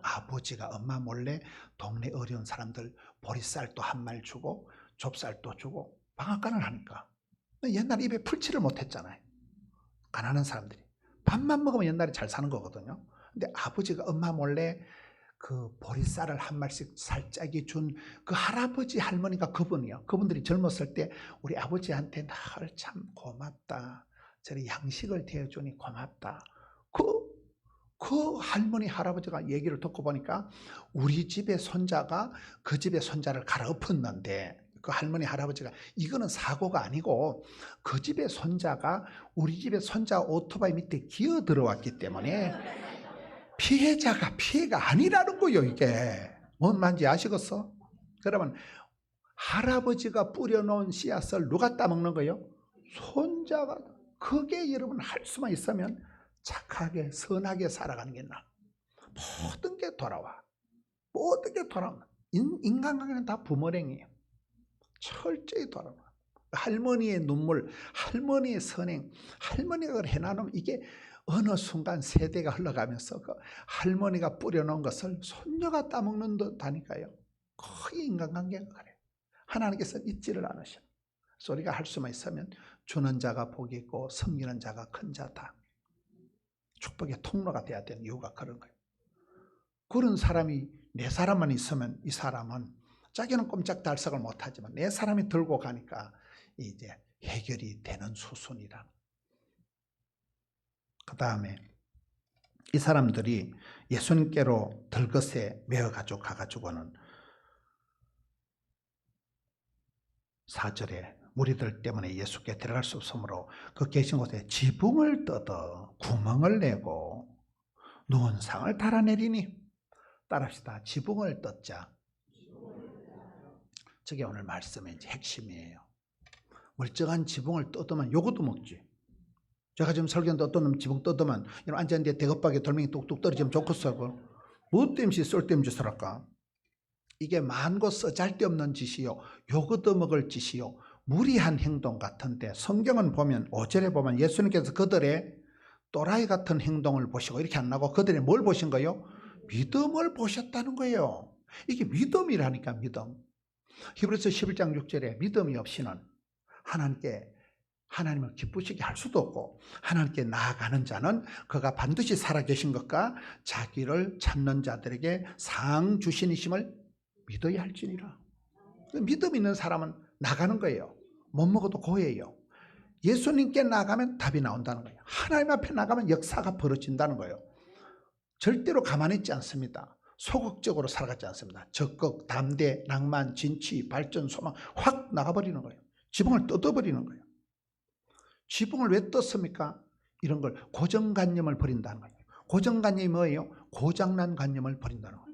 아버지가 엄마 몰래 동네 어려운 사람들 보리쌀도 한 말 주고 좁쌀도 주고 방앗간을 하니까. 옛날에 입에 풀칠을 못했잖아요. 가난한 사람들이 밥만 먹으면 옛날에 잘 사는 거거든요. 근데 아버지가 엄마 몰래 그 보리쌀을 한 말씩 살짝이 준 그 할아버지 할머니가 그분이요. 그분들이 젊었을 때 우리 아버지한테 늘 참 고맙다, 저리 양식을 대해주니 고맙다. 그 할머니 할아버지가 얘기를 듣고 보니까 우리 집의 손자가 그 집의 손자를 갈아엎었는데, 그 할머니 할아버지가 이거는 사고가 아니고 그 집의 손자가 우리 집의 손자 오토바이 밑에 기어 들어왔기 때문에 피해가 아니라는 거예요. 이게 뭔 말인지 아시겠어? 그러면 할아버지가 뿌려놓은 씨앗을 누가 따먹는 거예요? 손자가. 그게 여러분 할 수만 있으면 착하게 선하게 살아가는 게 나아. 모든 게 돌아와. 인간관계는 다 부모랭이에요. 철저히 돌아와. 할머니의 눈물, 할머니의 선행, 할머니가 그걸 해놔놓으면 이게 어느 순간 세대가 흘러가면서 그 할머니가 뿌려놓은 것을 손녀가 따먹는 듯하니까요. 거의 인간관계가 그래요. 하나님께서 잊지를 않으셔. 그래서 우리가 할 수만 있으면 주는 자가 복이 있고 섬기는 자가 큰 자다. 축복의 통로가 돼야 되는 이유가 그런 거예요. 그런 사람이 네 사람만 있으면 이 사람은 자기는 꼼짝달싹을 못하지만 네 사람이 들고 가니까 이제 해결이 되는 수순이라. 그 다음에 이 사람들이 예수님께로 들것에 메어 가지고는 4절에 무리들 때문에 예수께 들어갈 수 없으므로 그 계신 곳에 지붕을 뜯어 구멍을 내고 누운 상을 달아내리니, 따라합시다. 지붕을 뜯자. 저게 오늘 말씀의 핵심이에요. 멀쩡한 지붕을 뜯으면 요것도 먹지. 제가 지금 설교하는데 어떤 놈 지붕 뜯으면 앉았는데 대겁박에 돌멩이 뚝뚝 떨어지면 좋겠어. 뭐 때문에 쓸데없는 짓을 할까? 이게 많고 쓰잘데없는 짓이요, 요거도 먹을 짓이요, 무리한 행동 같은데, 성경은 보면 5절에 보면 예수님께서 그들의 또라이 같은 행동을 보시고 이렇게 안 나고 그들이 뭘 보신 거예요? 믿음을 보셨다는 거예요. 이게 믿음이라니까. 믿음. 히브리서 11장 6절에 믿음이 없이는 하나님을 기쁘시게 할 수도 없고, 하나님께 나아가는 자는 그가 반드시 살아계신 것과 자기를 찾는 자들에게 상 주신이심을 믿어야 할지니라. 믿음 있는 사람은 나가는 거예요. 못 먹어도 고예요. 예수님께 나가면 답이 나온다는 거예요. 하나님 앞에 나가면 역사가 벌어진다는 거예요. 절대로 가만히 있지 않습니다. 소극적으로 살아가지 않습니다. 적극, 담대, 낭만, 진취, 발전, 소망 확 나가버리는 거예요. 지붕을 뜯어버리는 거예요. 지붕을 왜 떴습니까? 이런 걸 고정관념을 버린다는 거예요. 고정관념이 뭐예요? 고장난 관념을 버린다는 거예요.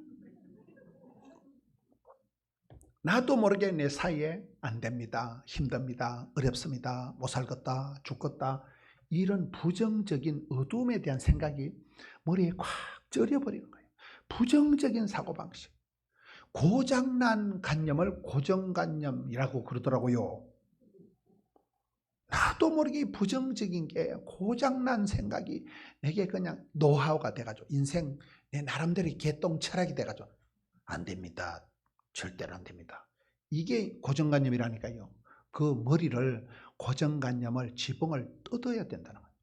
나도 모르게 내 사이에 안 됩니다, 힘듭니다, 어렵습니다, 못 살겠다, 죽겠다, 이런 부정적인 어둠에 대한 생각이 머리에 꽉 쩔여버리는 거예요. 부정적인 사고방식, 고장난 관념을 고정관념이라고 그러더라고요. 나도 모르게 부정적인 게, 고장난 생각이 내게 그냥 노하우가 돼가지고, 인생 내 나름대로 개똥 철학이 돼가지고 안 됩니다, 절대로 안 됩니다. 이게 고정관념이라니까요. 그 머리를, 고정관념을, 지붕을 뜯어야 된다는 거예요.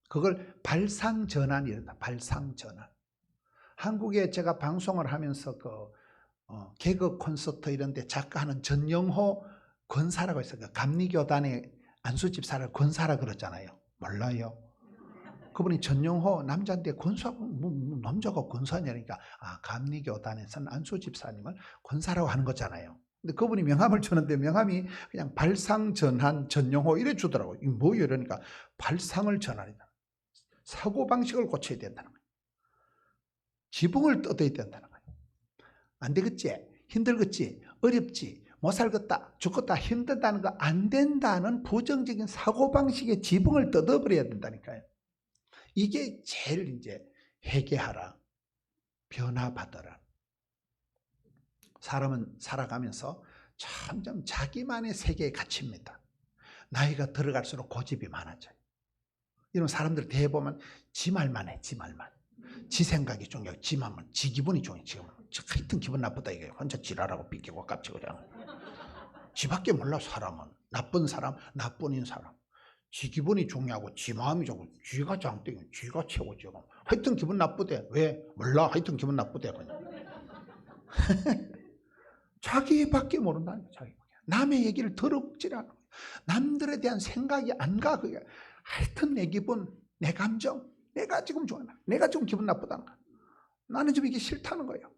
그걸 발상전환이란다. 발상전환. 한국에 제가 방송을 하면서 개그 콘서트 이런 데 작가하는 전영호 권사라고 있어요. 감리교단의 안수집사를 권사라 그러잖아요. 몰라요? 그분이 전영호 남자인데 권사하고 남자가 권사냐니까, 감리교단에서는 안수집사님을 권사라고 하는 거잖아요. 근데 그분이 명함을 주는데 명함이 그냥 발상전환 전영호 이래 주더라고요. 이게 뭐예요? 이러니까 발상을 전환이다. 사고방식을 고쳐야 된다는 거예요. 지붕을 뜯어야 된다는 거예요. 안 되겠지? 힘들겠지? 어렵지? 못 살겠다, 죽겠다, 힘들다는 거 안 된다는 부정적인 사고방식의 지붕을 뜯어버려야 된다니까요. 이게 제일 이제 회개하라, 변화받아라. 사람은 살아가면서 점점 자기만의 세계에 갇힙니다. 나이가 들어갈수록 고집이 많아져요. 이런 사람들 대보면 지 말만 해, 지 말만. 지 생각이 중요하고 지 말만, 지 기분이 중요해. 지금 하여튼 기분 나쁘다 이게. 혼자 지랄하고 삐끼고 깝치고 그냥. 지밖에 몰라. 사람은 나쁜 사람, 나쁜인 사람. 지 기분이 중요하고 지 마음이 좋고 쥐가 장땡이, 쥐가 최고지. 하여튼 기분 나쁘대. 왜? 몰라. 하여튼 기분 나쁘대. 자기밖에 모른다는 거야. 자기밖에. 남의 얘기를 들어보질 않아. 남들에 대한 생각이 안 가. 그게 하여튼 내 기분, 내 감정, 내가 지금 좋아하나, 내가 지금 기분 나쁘다는 거야. 나는 지금 이게 싫다는 거예요.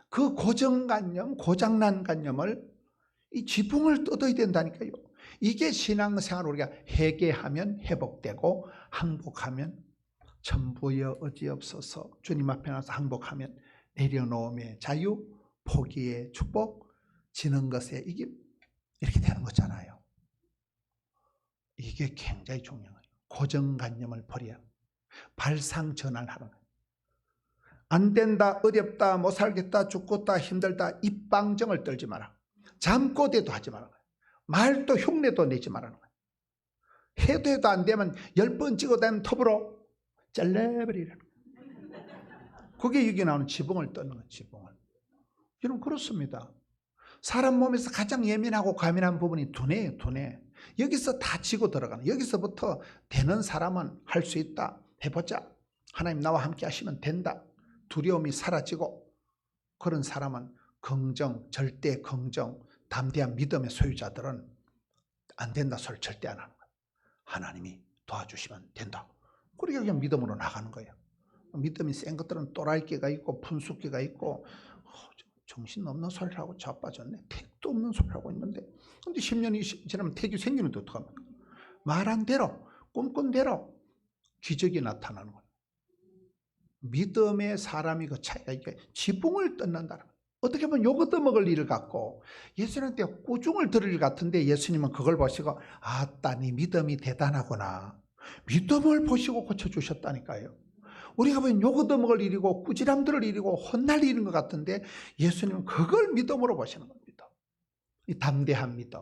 그 고정관념, 고장난 관념을, 이 지붕을 뜯어야 된다니까요. 이게 신앙생활, 우리가 회개하면 회복되고 항복하면 천부여 어지없어서 주님 앞에 나서 항복하면 내려놓음의 자유, 포기의 축복, 지는 것의 이김, 이렇게 되는 거잖아요. 이게 굉장히 중요해요. 고정관념을 버려야 발상전환하는 거예요. 안 된다, 어렵다, 못 살겠다, 죽겠다, 힘들다, 입방정을 떨지 마라. 잠꼬대도 하지 마라. 말도 흉내도 내지 말라는 거예요. 해도 해도 안 되면 10번 찍어대면 톱으로 잘라버리라는 거예요. 그게 여기 나오는 지붕을 뜯는 거예요. 지붕을. 여러분 그렇습니다. 사람 몸에서 가장 예민하고 과민한 부분이 두뇌예요. 두뇌. 여기서 다 지고 들어가는, 여기서부터 되는 사람은 할 수 있다, 해보자, 하나님 나와 함께 하시면 된다, 두려움이 사라지고, 그런 사람은 긍정, 절대 긍정, 담대한 믿음의 소유자들은 안 된다 소리 절대 안 하는 거예요. 하나님이 도와주시면 된다. 그러니까 그냥 믿음으로 나가는 거예요. 믿음이 센 것들은 또라이끼가 있고 분수끼가 있고 정신없는 소리를 하고 자빠졌네, 택도 없는 소리를 하고 있는데 근데 10년이 지나면 태기 생기는데 어떡합니까? 말한 대로, 꿈꾼 대로 기적이 나타나는 거예요. 믿음의 사람이 그 차이가 이게 지붕을 뜯는다는 거예요. 어떻게 보면 요거 떠먹을 일을 갖고 예수님한테 꾸중을 들을 일 같은데 예수님은 그걸 보시고 아따 네 믿음이 대단하구나. 믿음을 보시고 고쳐주셨다니까요. 우리가 보면 요거 떠먹을 일이고 꾸지람 들을 일이고 혼날 일인 것 같은데 예수님은 그걸 믿음으로 보시는 겁니다. 이 담대한 믿음.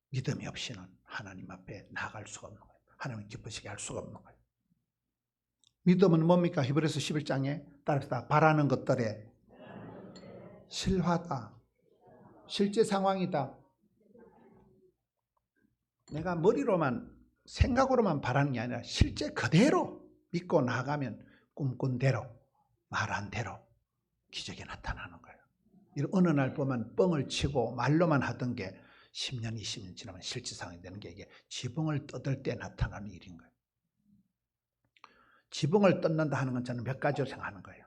믿음이 없이는 하나님 앞에 나아갈 수가 없는 거예요. 하나님 기쁘시게 할 수가 없는 거예요. 믿음은 뭡니까? 히브리서 11장에 따라서 바라는 것들에 실화다. 실제 상황이다. 내가 머리로만 생각으로만 바라는 게 아니라 실제 그대로 믿고 나가면 꿈꾼 대로 말한 대로 기적이 나타나는 거예요. 어느 날 보면 뻥을 치고 말로만 하던 게 10년, 20년 지나면 실제 상황이 되는 게 이게 지붕을 뜯을 때 나타나는 일인 거예요. 지붕을 뜯는다 하는 건 저는 몇 가지로 생각하는 거예요.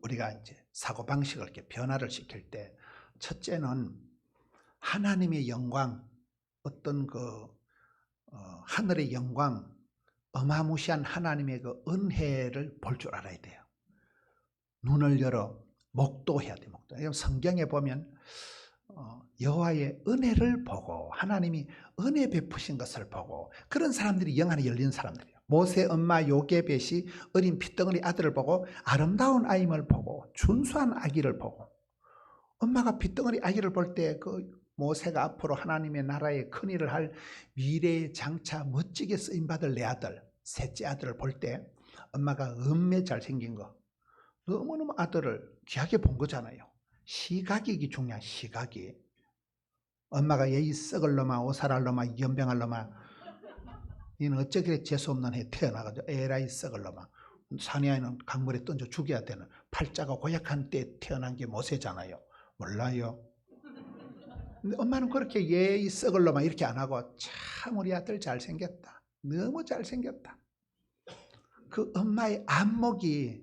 우리가 이제 사고방식을 이렇게 변화를 시킬 때 첫째는 하나님의 영광, 어떤 하늘의 영광, 어마무시한 하나님의 그 은혜를 볼 줄 알아야 돼요. 눈을 열어 목도해야 돼요. 목도. 성경에 보면 여호와의 은혜를 보고 하나님이 은혜 베푸신 것을 보고 그런 사람들이 영 안에 열린 사람들이에요. 모세 엄마 요게벳이 어린 핏덩어리 아들을 보고 아름다운 아임을 보고 준수한 아기를 보고 엄마가 핏덩어리 아기를 볼 때 그 모세가 앞으로 하나님의 나라의 큰일을 할 미래의 장차 멋지게 쓰임받을 내 아들 셋째 아들을 볼 때 엄마가 음매 잘생긴 거 너무너무 아들을 귀하게 본 거잖아요. 시각이 중요한 시각이. 엄마가 예의 썩을 놈아 오살할 놈아 연병할 놈아 니는 어째 그래 재수없는 해 태어나가지고 에라이 썩을 놈아 사내아이는 강물에 던져 죽여야 되는 팔자가 고약한 때 태어난 게 모세잖아요. 몰라요. 근데 엄마는 그렇게 예의 썩을 놈아 이렇게 안 하고 참 우리 아들 잘생겼다. 너무 잘생겼다. 그 엄마의 안목이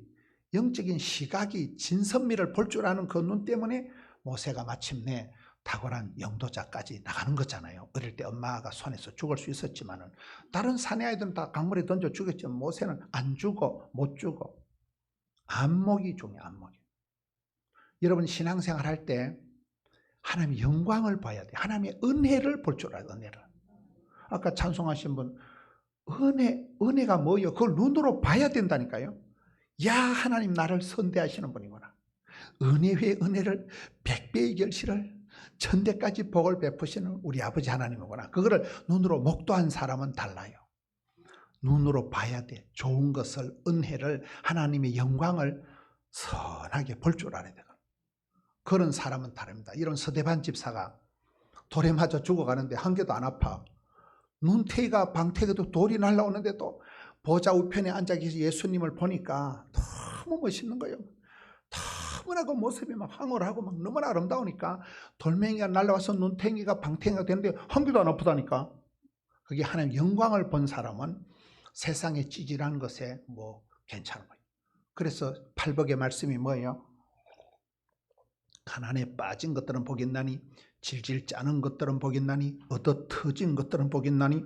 영적인 시각이 진선미를 볼 줄 아는 그 눈 때문에 모세가 마침내 탁월한 영도자까지 나가는 거잖아요. 어릴 때 엄마가 손에서 죽을 수 있었지만은 다른 사내 아이들은 다 강물에 던져 죽였지만 모세는 안 죽어 못 죽어. 안목이 중요해. 안목이. 여러분 신앙생활 할 때 하나님의 영광을 봐야 돼. 하나님의 은혜를 볼 줄 알아요. 은혜를. 아까 찬송하신 분 은혜가 뭐예요? 그걸 눈으로 봐야 된다니까요. 야 하나님 나를 선대하시는 분이구나. 은혜 위에 은혜를 100배의 결실을 천대까지 복을 베푸시는 우리 아버지 하나님이구나. 그거를 눈으로 목도한 사람은 달라요. 눈으로 봐야 돼. 좋은 것을 은혜를 하나님의 영광을 선하게 볼 줄 알아야 돼. 그런 사람은 다릅니다. 이런 서대반 집사가 돌에 맞아 죽어가는데 한 개도 안 아파. 눈태희가 방태기도 돌이 날라오는데도 보좌 우편에 앉아 계신 예수님을 보니까 너무 멋있는 거예요. 너무나 그 모습이 막 황홀하고 막 너무나 아름다우니까 돌멩이가 날라와서 눈탱이가 방탱이가 되는데 한 개도 안 아프다니까. 그게 하나님 영광을 본 사람은 세상에 찌질한 것에 뭐 괜찮은 거예요. 그래서 팔복의 말씀이 뭐예요? 가난에 빠진 것들은 복있나니 질질 짜는 것들은 복있나니 얻어 터진 것들은 복있나니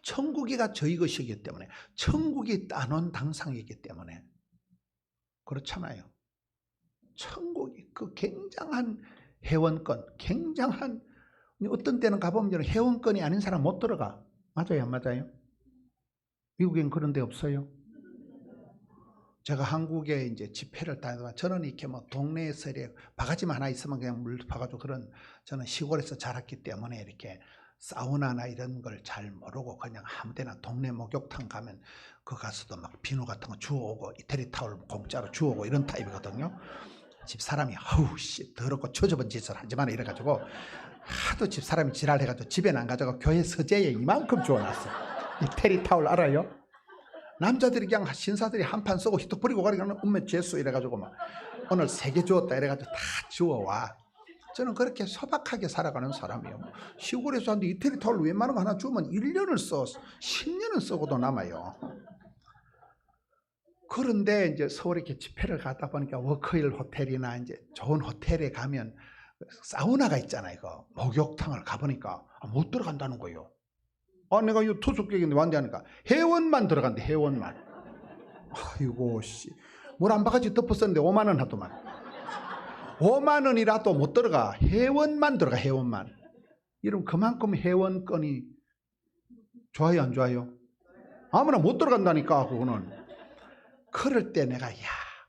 천국이가 저희 것이기 때문에 천국이 따놓은 당상이기 때문에 그렇잖아요. 천국이 그 굉장한 회원권 굉장한 어떤 때는 가보면 회원권이 아닌 사람 못 들어가. 맞아요 안 맞아요? 미국엔 그런 데 없어요. 제가 한국에 이제 집회를 다니다가 저는 이렇게 뭐 동네에서 이렇게 바가지만 하나 있으면 그냥 물 파가지고 그런 저는 시골에서 자랐기 때문에 이렇게 사우나나 이런 걸 잘 모르고 그냥 아무데나 동네 목욕탕 가면 그 가서도 막 비누 같은 거 주워오고 이태리 타올 공짜로 주워오고 이런 타입이거든요. 집 사람이 아우 씨 더럽고 처져본 짓을 하지 마라 이래가지고 하도 집 사람이 지랄해가지고 집에는 안 가져가 교회 서재에 이만큼 주워놨어. 이태리 타올 알아요? 남자들이 그냥 신사들이 한 판 쓰고 히터 뿌리고 가리고는 음메 죄수 이래가지고 막 오늘 3개 주웠다 이래가지고 다 주워와. 저는 그렇게 소박하게 살아가는 사람이에요. 시골에서 하는데 이태리 타올 웬만한 거 하나 주면 1년을 써 10년을 쓰고도 남아요. 그런데 이제 서울에 이렇게 집회를 가다 보니까 워커힐 호텔이나 이제 좋은 호텔에 가면 사우나가 있잖아요. 이거 목욕탕을 가보니까 못 들어간다는 거예요. 내가 이 투숙객인데 왔는데 하니까 회원만 들어간대. 회원만. 아이고 씨, 물 한 바가지 덮었었는데 5만 원 하더만. 5만 원이라도 못 들어가. 회원만 들어가. 회원만. 이러면 그만큼 회원권이 좋아요 안 좋아요? 아무나 못 들어간다니까. 그거는. 그럴 때 내가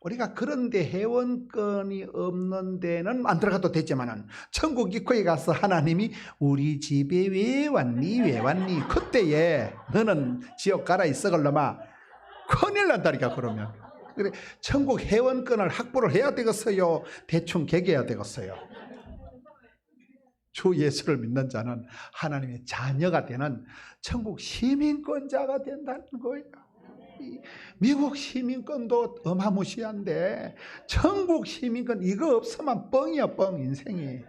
우리가 그런데 회원권이 없는 데는 안 들어가도 됐지만은 천국 입구에 가서 하나님이 우리 집에 왜 왔니 왜 왔니 그때에 너는 지옥 가라 이 썩을 놈아 큰일 난다니까. 그러면 그래 천국 회원권을 확보를 해야 되겠어요, 대충 개개해야 되겠어요? 주 예수를 믿는 자는 하나님의 자녀가 되는 천국 시민권자가 된다는 거예요. 미국 시민권도 어마무시한데 천국 시민권 이거 없으면 뻥이야, 뻥. 인생이.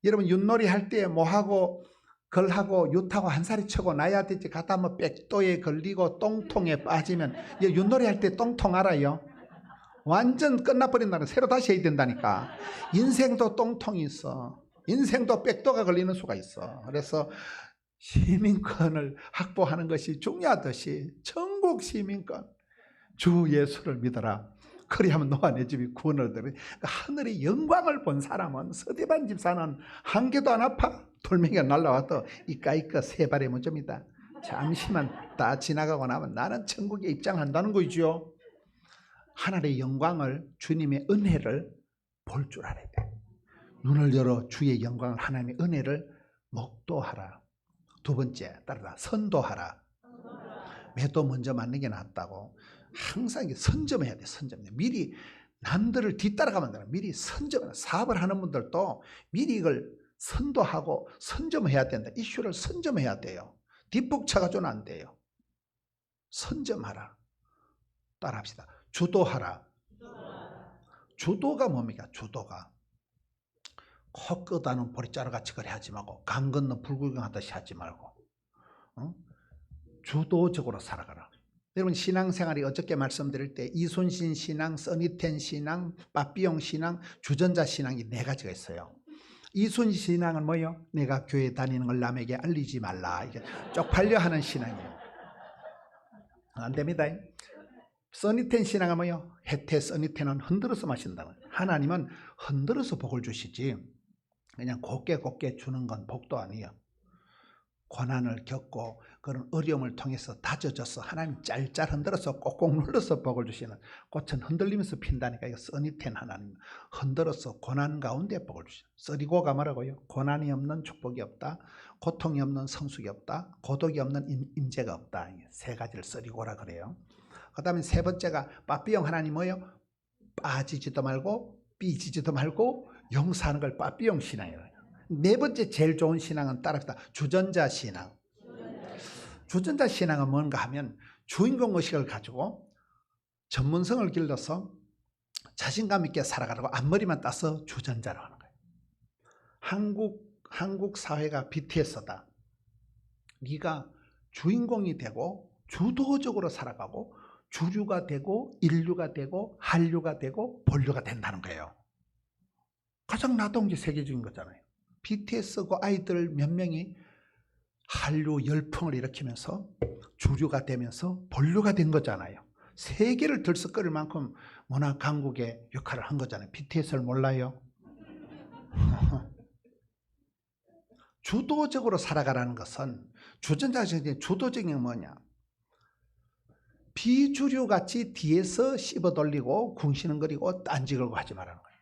여러분 윷놀이 할 때 뭐하고 걸하고 윷하고 한 살이 쳐고 나야 되지. 가다 뭐 백도에 걸리고 똥통에 빠지면 윷놀이 할 때 똥통 알아요? 완전 끝나버린다는, 새로 다시 해야 된다니까. 인생도 똥통이 있어. 인생도 백도가 걸리는 수가 있어. 그래서 시민권을 확보하는 것이 중요하듯이 천국 시민권, 주 예수를 믿어라. 그리하면 너와 내 집이 구원을 얻으리. 하늘의 영광을 본 사람은, 서대반 집사는 한 개도 안 아파. 돌멩이가 날라와도 이까이까 세 발의 문제입니다. 잠시만 다 지나가고 나면 나는 천국에 입장한다는 거죠. 하늘의 영광을, 주님의 은혜를 볼 줄 알아야 돼. 눈을 열어 주의 영광을, 하나님의 은혜를 목도하라. 두 번째, 따르라. 선도하라. 매도 먼저 맞는 게 낫다고. 항상 선점해야 돼. 선점. 미리 남들을 뒤따라가면 안 돼. 미리 선점. 사업을 하는 분들도 미리 이걸 선도하고 선점해야 된다. 이슈를 선점해야 돼요. 뒷북 쳐가지고는 안 돼요. 선점하라. 따라합시다. 주도하라. 주도가 뭡니까? 주도가 코 끄다는 보리자루같이 그래 하지 말고, 강 건너 불구경하듯이 하지 말고, 주도적으로 살아가라. 여러분 신앙생활이 어저께 말씀드릴 때 이순신 신앙, 써니텐 신앙, 빠삐용 신앙, 주전자 신앙이 네 가지가 있어요. 이순신 신앙은 뭐예요? 내가 교회 다니는 걸 남에게 알리지 말라. 이게 쪽팔려 하는 신앙이에요. 안 됩니다. 써니텐 신앙은 뭐예요? 혜태 써니텐은 흔들어서 마신다는 거예요. 하나님은 흔들어서 복을 주시지 그냥 곱게 주는 건 복도 아니에요. 고난을 겪고 그런 어려움을 통해서 다져져서 하나님 짤짤 흔들어서 꼭꼭 눌러서 복을 주시는, 꽃은 흔들리면서 핀다니까. 이거 써니텐 하나님 흔들어서 고난 가운데 복을 주시는. 써리고가 뭐라고요? 고난이 없는 축복이 없다, 고통이 없는 성숙이 없다, 고독이 없는 임재가 없다. 세 가지를 써리고라 그래요. 그 다음에 세 번째가 빠삐용 하나님 뭐예요? 빠지지도 말고 삐지지도 말고 용서하는 걸 빠삐용 신앙이에요. 네 번째 제일 좋은 신앙은 따라합시다. 주전자 신앙. 주전자 신앙은 뭔가 하면 주인공 의식을 가지고 전문성을 길러서 자신감 있게 살아가라고 앞머리만 따서 주전자로 하는 거예요. 한국 사회가 BTS다. 네가 주인공이 되고 주도적으로 살아가고 주류가 되고 인류가 되고 한류가 되고 본류가 된다는 거예요. 가장 나다운 게 세계적인 거잖아요. BTS 그 아이들 몇 명이 한류 열풍을 일으키면서 주류가 되면서 본류가 된 거잖아요. 세계를 들썩거릴 만큼 문화 강국의 역할을 한 거잖아요. BTS를 몰라요? 주도적으로 살아가라는 것은, 주전자적인 주도적인 게 뭐냐? 비주류같이 뒤에서 씹어돌리고 궁시렁거리고 딴지 걸고 하지 말라는 거예요.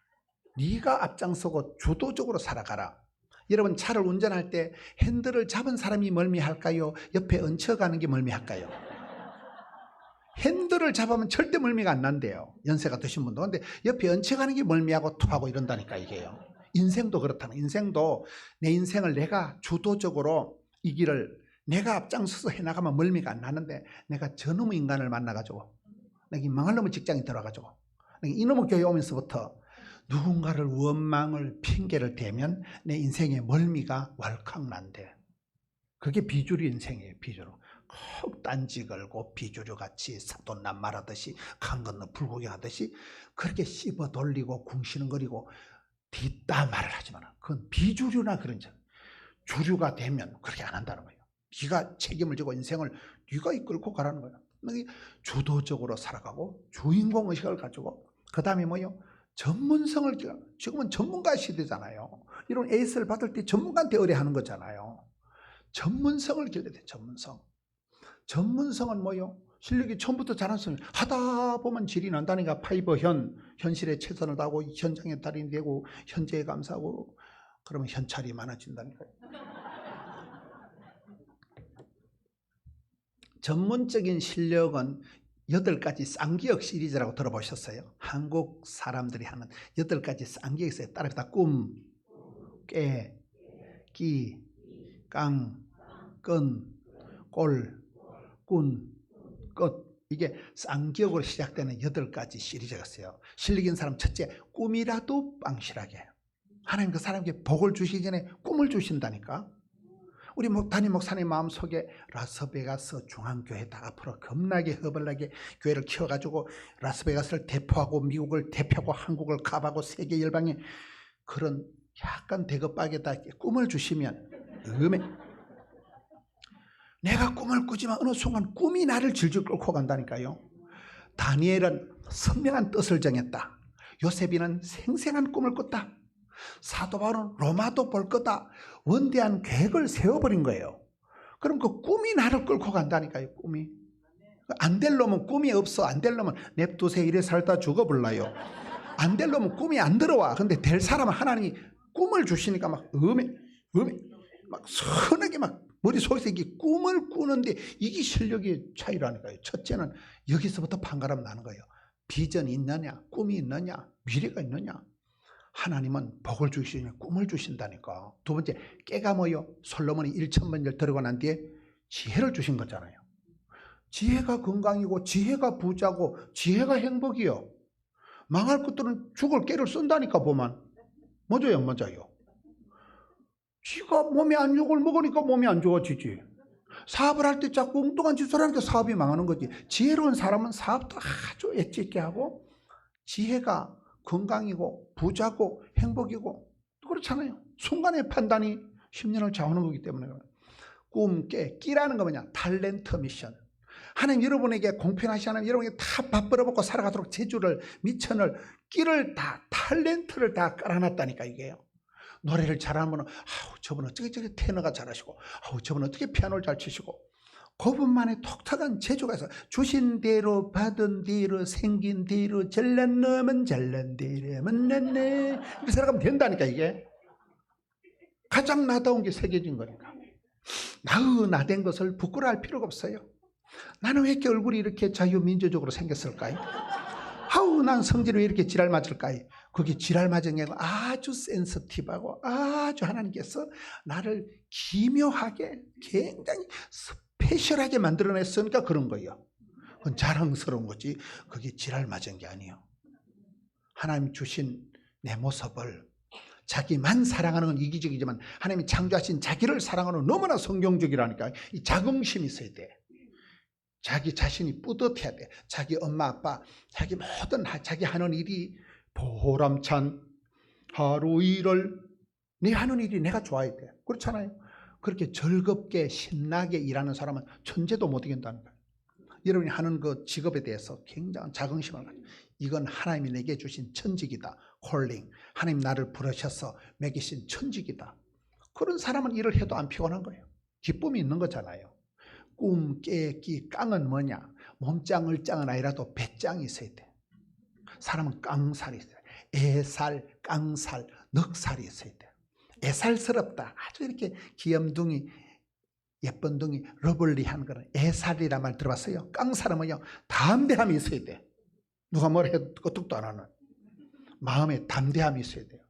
네가 앞장서고 주도적으로 살아가라. 여러분 차를 운전할 때 핸들을 잡은 사람이 멀미할까요? 옆에 얹혀가는 게 멀미할까요? 핸들을 잡으면 절대 멀미가 안 난대요. 연세가 드신 분도. 근데 옆에 얹혀가는 게 멀미하고 토하고 이런다니까 이게요. 인생도 그렇다는. 인생도 내 인생을 내가 주도적으로 이 길을 내가 앞장서서 해나가면 멀미가 안 나는데, 내가 저놈의 인간을 만나가지고, 내가 이 망할 놈의 직장에 들어가가지고, 내가 이놈의 교회 오면서부터 누군가를 원망을 핑계를 대면 내 인생에 멀미가 왈칵 난대. 그게 비주류 인생이에요. 비주류. 콕 딴지 걸고 비주류같이 사돈남 말하듯이 강 건너 불구경하듯이 그렇게 씹어 돌리고 궁시렁거리고 뒷다 말을 하지만 그건 비주류나 그런 점. 주류가 되면 그렇게 안 한다는 거예요. 네가 책임을 지고 인생을 네가 이끌고 가라는 거예요. 주도적으로 살아가고 주인공 의식을 가지고 그 다음에 뭐요? 전문성을 지금은 전문가 시대잖아요. 이런 에이스를 받을 때 전문가한테 의뢰하는 거잖아요. 전문성을 길러야 돼. 전문성은 뭐요? 실력이 처음부터 잘하면 하다 보면 질이 난다니까. 파이버 현실에 최선을 다하고 현장에 달인이 되고 현재에 감사하고 그러면 현찰이 많아진다니까요. 전문적인 실력은 8가지 쌍기역 시리즈라고 들어보셨어요? 한국 사람들이 하는 8가지 쌍기역이 있어요. 따라합니다. 꿈, 깨, 기, 깡, 끈, 꼴, 꾼, 끝. 이게 쌍기역으로 시작되는 8가지 시리즈가 있어요. 실력 있는 사람 첫째, 꿈이라도 빵실하게. 하나님 그 사람에게 복을 주시기 전에 꿈을 주신다니까. 우리 담임 목사님 마음속에 라스베가스 중앙교회다 앞으로 겁나게 허벌나게 교회를 키워가지고 라스베가스를 대표하고 미국을 대표하고 한국을 가보고 세계 열방에 그런 약간 대급박에다 꿈을 주시면 내가 꿈을 꾸지만 어느 순간 꿈이 나를 질질 끌고 간다니까요. 다니엘은 선명한 뜻을 정했다. 요셉이는 생생한 꿈을 꿨다. 사도 바울은 로마도 볼 거다. 원대한 계획을 세워버린 거예요. 그럼 그 꿈이 나를 끌고 간다니까요. 꿈이 안 될 놈은 꿈이 없어. 안 될 놈은 냅두세 이래 살다 죽어볼라요. 안 될 놈은 꿈이 안 들어와. 근데 될 사람은 하나님이 꿈을 주시니까 막 막 선하게 막 머릿속에서 이게 꿈을 꾸는데 이게 실력의 차이라니까요. 첫째는 여기서부터 판가름 나는 거예요. 비전이 있느냐, 꿈이 있느냐, 미래가 있느냐. 하나님은 복을 주시니 꿈을 주신다니까. 두 번째, 깨가 뭐요? 솔로몬이 1000번을 들어가 난 뒤에 지혜를 주신 거잖아요. 지혜가 건강이고 지혜가 부자고 지혜가 행복이요. 망할 것들은 죽을 깨를 쓴다니까 보면. 맞아요, 맞아요. 지가 몸이 안 좋을 먹으니까 몸이 안 좋아지지. 사업을 할 때 자꾸 엉뚱한 짓을 하니까 사업이 망하는 거지. 지혜로운 사람은 사업도 아주 엣지 있게 하고 지혜가 건강이고 부자고 행복이고 그렇잖아요. 순간의 판단이 10년을 좌우하는 거기 때문에. 꿈, 깨, 끼라는 거 뭐냐? 탤런트 미션. 하나님 여러분에게 공평하시 하나님 여러분에게 다 밥 벌어먹고 살아가도록 재주를 미천을 끼를 다 탤런트를 다 깔아놨다니까 이게요. 노래를 잘하는 분은 저분 어떻게 저렇게 테너가 잘하시고 저분 어떻게 피아노를 잘 치시고 그분만의 독특한 재주가 있어. 주신 대로 받은 대로 생긴 대로 잘난 놈은 잘난 대로 만났네. 이렇게 살아가면 된다니까 이게. 가장 나다운 게 새겨진 거니까. 나된 것을 부끄러워할 필요가 없어요. 나는 왜 이렇게 얼굴이 이렇게 자유민주적으로 생겼을까요? 난 성질이 왜 이렇게 지랄 맞을까요? 그게 지랄 맞은 게 아주 센서티브하고 아주 하나님께서 나를 기묘하게 굉장히 스페셜하게 만들어냈으니까 그런 거예요. 그건 자랑스러운 거지 그게 지랄 맞은 게 아니에요. 하나님 주신 내 모습을 자기만 사랑하는 건 이기적이지만 하나님이 창조하신 자기를 사랑하는 너무나 성경적이라니까. 이 자긍심이 있어야 돼. 자기 자신이 뿌듯해야 돼. 자기 엄마 아빠 자기 모든 자기 하는 일이 보람찬 하루 일을 내 하는 일이 내가 좋아야 돼. 그렇잖아요. 그렇게 즐겁게 신나게 일하는 사람은 천재도 못 이긴다는 거예요. 여러분이 하는 그 직업에 대해서 굉장한 자긍심을 가지고 이건 하나님이 내게 주신 천직이다. 콜링. 하나님 나를 부르셔서 매기신 천직이다. 그런 사람은 일을 해도 안 피곤한 거예요. 기쁨이 있는 거잖아요. 꿈, 깨, 끼, 깡은 뭐냐? 몸짱, 을짱은 아니라도 배짱이 있어야 돼. 사람은 깡살이 있어요. 애살, 깡살, 넉살이 있어야 돼. 애살스럽다. 아주 이렇게 귀염둥이, 예쁜둥이, 러블리한 거는 애살이란 말 들어봤어요? 깡살은 뭐냐? 담대함이 있어야 돼. 누가 뭘 해도 끄떡도 안 하는. 마음에 담대함이 있어야 돼요.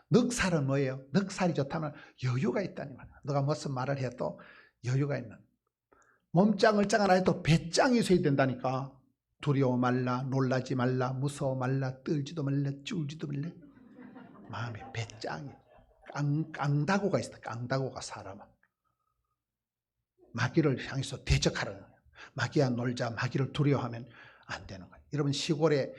넉살은 뭐예요? 넉살이 좋다면 여유가 있다니 말이야. 누가 무슨 말을 해도 여유가 있는. 몸짱을 짱 하나 해도 배짱이 있어야 된다니까. 두려워 말라, 놀라지 말라, 무서워 말라, 떨지도 말라, 쫄지도 말라. 마음에 배짱이. 깡다구가 있어. 깡다구가 사람은. 마귀를 향해서 대적하라는 거예요. 마귀와 놀자, 마귀를 두려워하면 안 되는 거예요. 여러분 시골에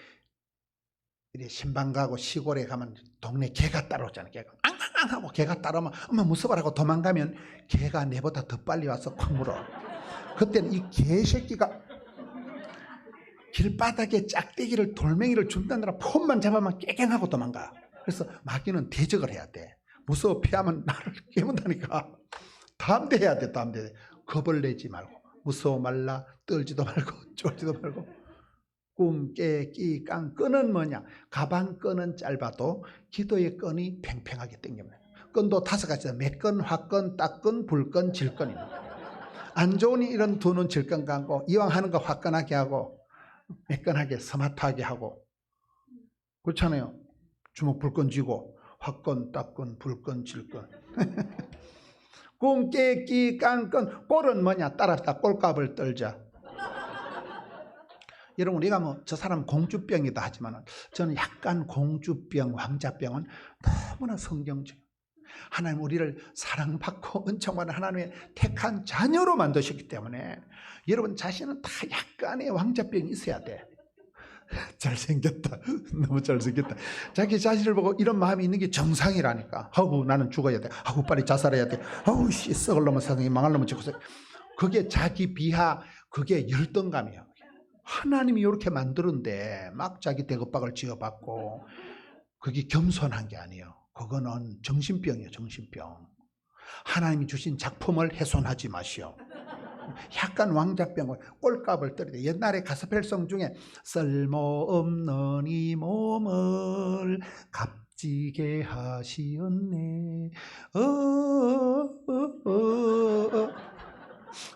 이래 신방 가고 시골에 가면 동네 개가 따라오잖아요. 개가 앙앙 하고 개가 따라오면 엄마 무서워라고 도망가면 개가 내보다 더 빨리 와서 콱 물어. 그때는 이 개새끼가 길바닥에 짝대기를 돌멩이를 준다느라 폼만 잡으면 깨갱하고 도망가. 그래서 마귀는 대적을 해야 돼. 무서워 피하면 나를 깨문다니까. 담대해야 돼. 담대. 겁을 내지 말고 무서워 말라. 떨지도 말고 쫄지도 말고. 꿈, 깨, 끼, 깡. 끈은 뭐냐? 가방 끈은 짧아도 기도의 끈이 팽팽하게 당깁니다. 끈도 5가지다. 매끈, 화끈, 딱끈, 불끈, 질끈입니다. 안 좋으니 이런 두는 질끈 감고 이왕 하는 거 화끈하게 하고 매끈하게 스마트하게 하고 그렇잖아요. 주먹 불끈 쥐고 화끈, 딱끈, 불끈, 질끈. 꿈, 깨, 끼, 깡, 끈. 꼴은 뭐냐? 따라서 꼴값을 떨자. 여러분 우리가 뭐 저 사람 공주병이다 하지만 저는 약간 공주병, 왕자병은 너무나 성경적이에요. 하나님 우리를 사랑받고 은총받는 하나님의 택한 자녀로 만드셨기 때문에 여러분 자신은 다 약간의 왕자병이 있어야 돼. 잘생겼다. 너무 잘생겼다. 자기 자신을 보고 이런 마음이 있는 게 정상이라니까. 아우 나는 죽어야 돼. 아우 빨리 자살해야 돼. 아우 씨 썩을 놈의 세상에 망할 놈의 짓고. 그게 자기 비하, 그게 열등감이에요. 하나님이 이렇게 만드는데 막 자기 대급박을 지어받고 그게 겸손한 게 아니에요. 그거는 정신병이에요. 정신병. 하나님이 주신 작품을 훼손하지 마시오. 약간 왕자병을 꼴값을 떨어야. 옛날에 가스펠송 중에 쓸모없는 이 몸을 값지게 하시었네.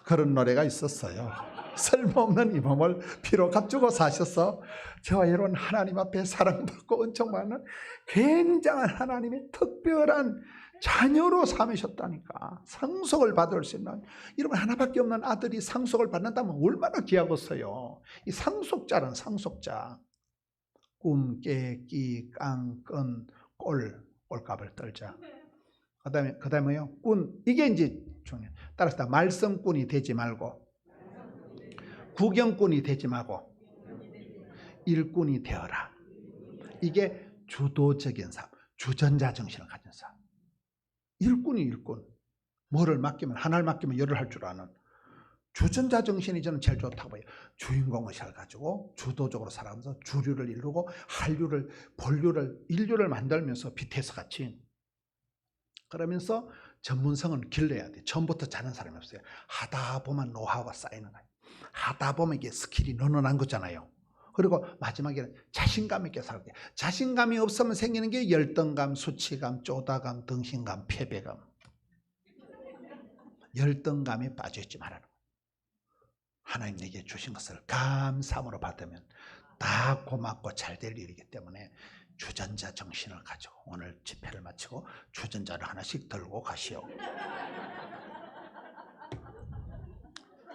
그런 노래가 있었어요. 쓸모없는 이 몸을 피로 값주고 사셔서 저와 여러분 하나님 앞에 사랑받고 은총받는 굉장한 하나님의 특별한 자녀로 삼으셨다니까. 상속을 받을 수 있는, 여러분 하나밖에 없는 아들이 상속을 받는다면 얼마나 귀하겠어요. 이 상속자는 상속자. 꿈, 깨, 끼, 깡, 끈, 꼴값을 떨자. 그 다음에요 꾼. 이게 이제 중요해요. 따라서 말씀꾼이 되지 말고 구경꾼이 되지 말고 일꾼이 되어라. 이게 주도적인 삶, 주전자 정신을 가진 삶. 일꾼이 일꾼. 뭐를 맡기면 하나를 맡기면 열을 할 줄 아는 주전자 정신이 저는 제일 좋다고 봐요. 주인공의식을 가지고 주도적으로 살아가면서 주류를 이루고 한류를, 본류를, 인류를 만들면서 BTS 같이. 그러면서 전문성은 길러야 돼. 처음부터 잘하는 사람이 없어요. 하다 보면 노하우가 쌓이는 거예요. 하다 보면 이게 스킬이 늘어난 거잖아요. 그리고 마지막에는 자신감 있게 살아야 돼. 자신감이 없으면 생기는 게 열등감, 수치감, 쪼다감, 등신감, 패배감. 열등감에 빠져있지 말라는 거예요. 하나님 내게 주신 것을 감사함으로 받으면 다 고맙고 잘 될 일이기 때문에 주전자 정신을 가지고 오늘 집회를 마치고 주전자를 하나씩 들고 가시오.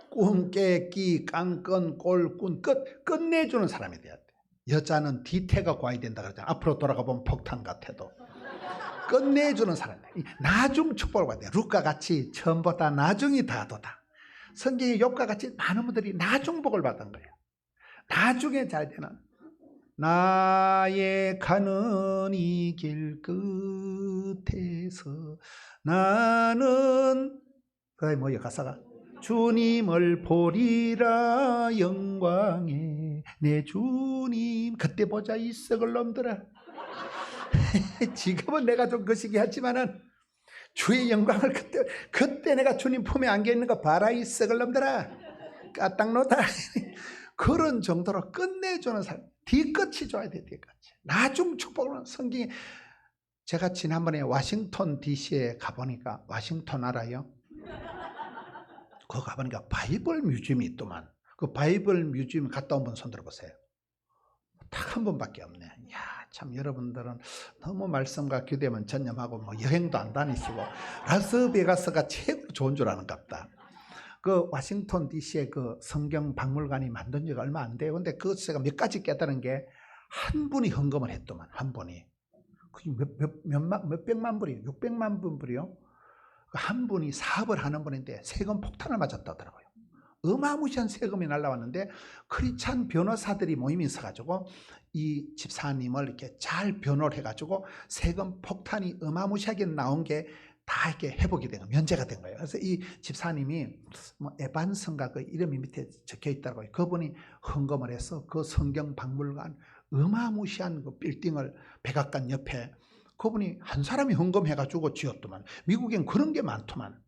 꿈, 깨, 끼, 깡, 끈, 꼴, 꾼, 끝내주는 사람이 돼야 돼. 여자는 뒤태가 과야 된다 그러잖아. 앞으로 돌아가 보면 폭탄 같아도 끝내주는 사람이야. 나중 축복을 받아야 돼. 룻과 같이 처음보다 나중이 다도다. 성경의 욥과 같이 많은 분들이 나중 복을 받은 거예요. 나중에 잘 되는. 나의 가는 이 길 끝에서 나는 그게 뭐예요 가사가? 주님을 보리라 영광에 내 주님. 그때 보자 이 썩을 놈들아. 지금은 내가 좀 거시기 하지만은 주의 영광을 그때 내가 주님 품에 안겨 있는 거 봐라 이 썩을 놈들아. 까딱노다. 그런 정도로 끝내주는 사람. 뒤끝이 좋아야 돼. 뒤끝이. 나중 축복을. 성경에 제가 지난번에 워싱턴 DC에 가보니까, 워싱턴 알아요? 거기 가보니까 바이블 뮤지엄이 있더만. 그 바이블 뮤지엄 갔다 온 분 손 들어보세요. 딱 한 번밖에 없네. 이야, 참 여러분들은 너무 말씀과 기도에만 전념하고 뭐 여행도 안 다니시고 라스베가스가 최고로 좋은 줄 아는갑다. 그 워싱턴 DC의 그 성경 박물관이 만든 지가 얼마 안 돼요. 근데 그것 제가 몇 가지 깨달은 게, 한 분이 헌금을 했더만. 한 분이. 그게 몇백만 불이요. 600만 불이요. 한 분이 사업을 하는 분인데 세금 폭탄을 맞았다더라고요. 어마무시한 세금이 날라왔는데 크리스찬 변호사들이 모임이 있어가지고 이 집사님을 이렇게 잘 변호를 해가지고 세금 폭탄이 어마무시하게 나온 게 다 이렇게 회복이 된 거예요. 면제가 된 거예요. 그래서 이 집사님이 뭐 에반슨가 그 이름이 밑에 적혀 있더라고요. 그분이 헌금을 해서 그 성경 박물관 어마무시한 그 빌딩을 백악관 옆에 그분이 한 사람이 헌금해가지고 지었더만. 미국엔 그런 게 많더만.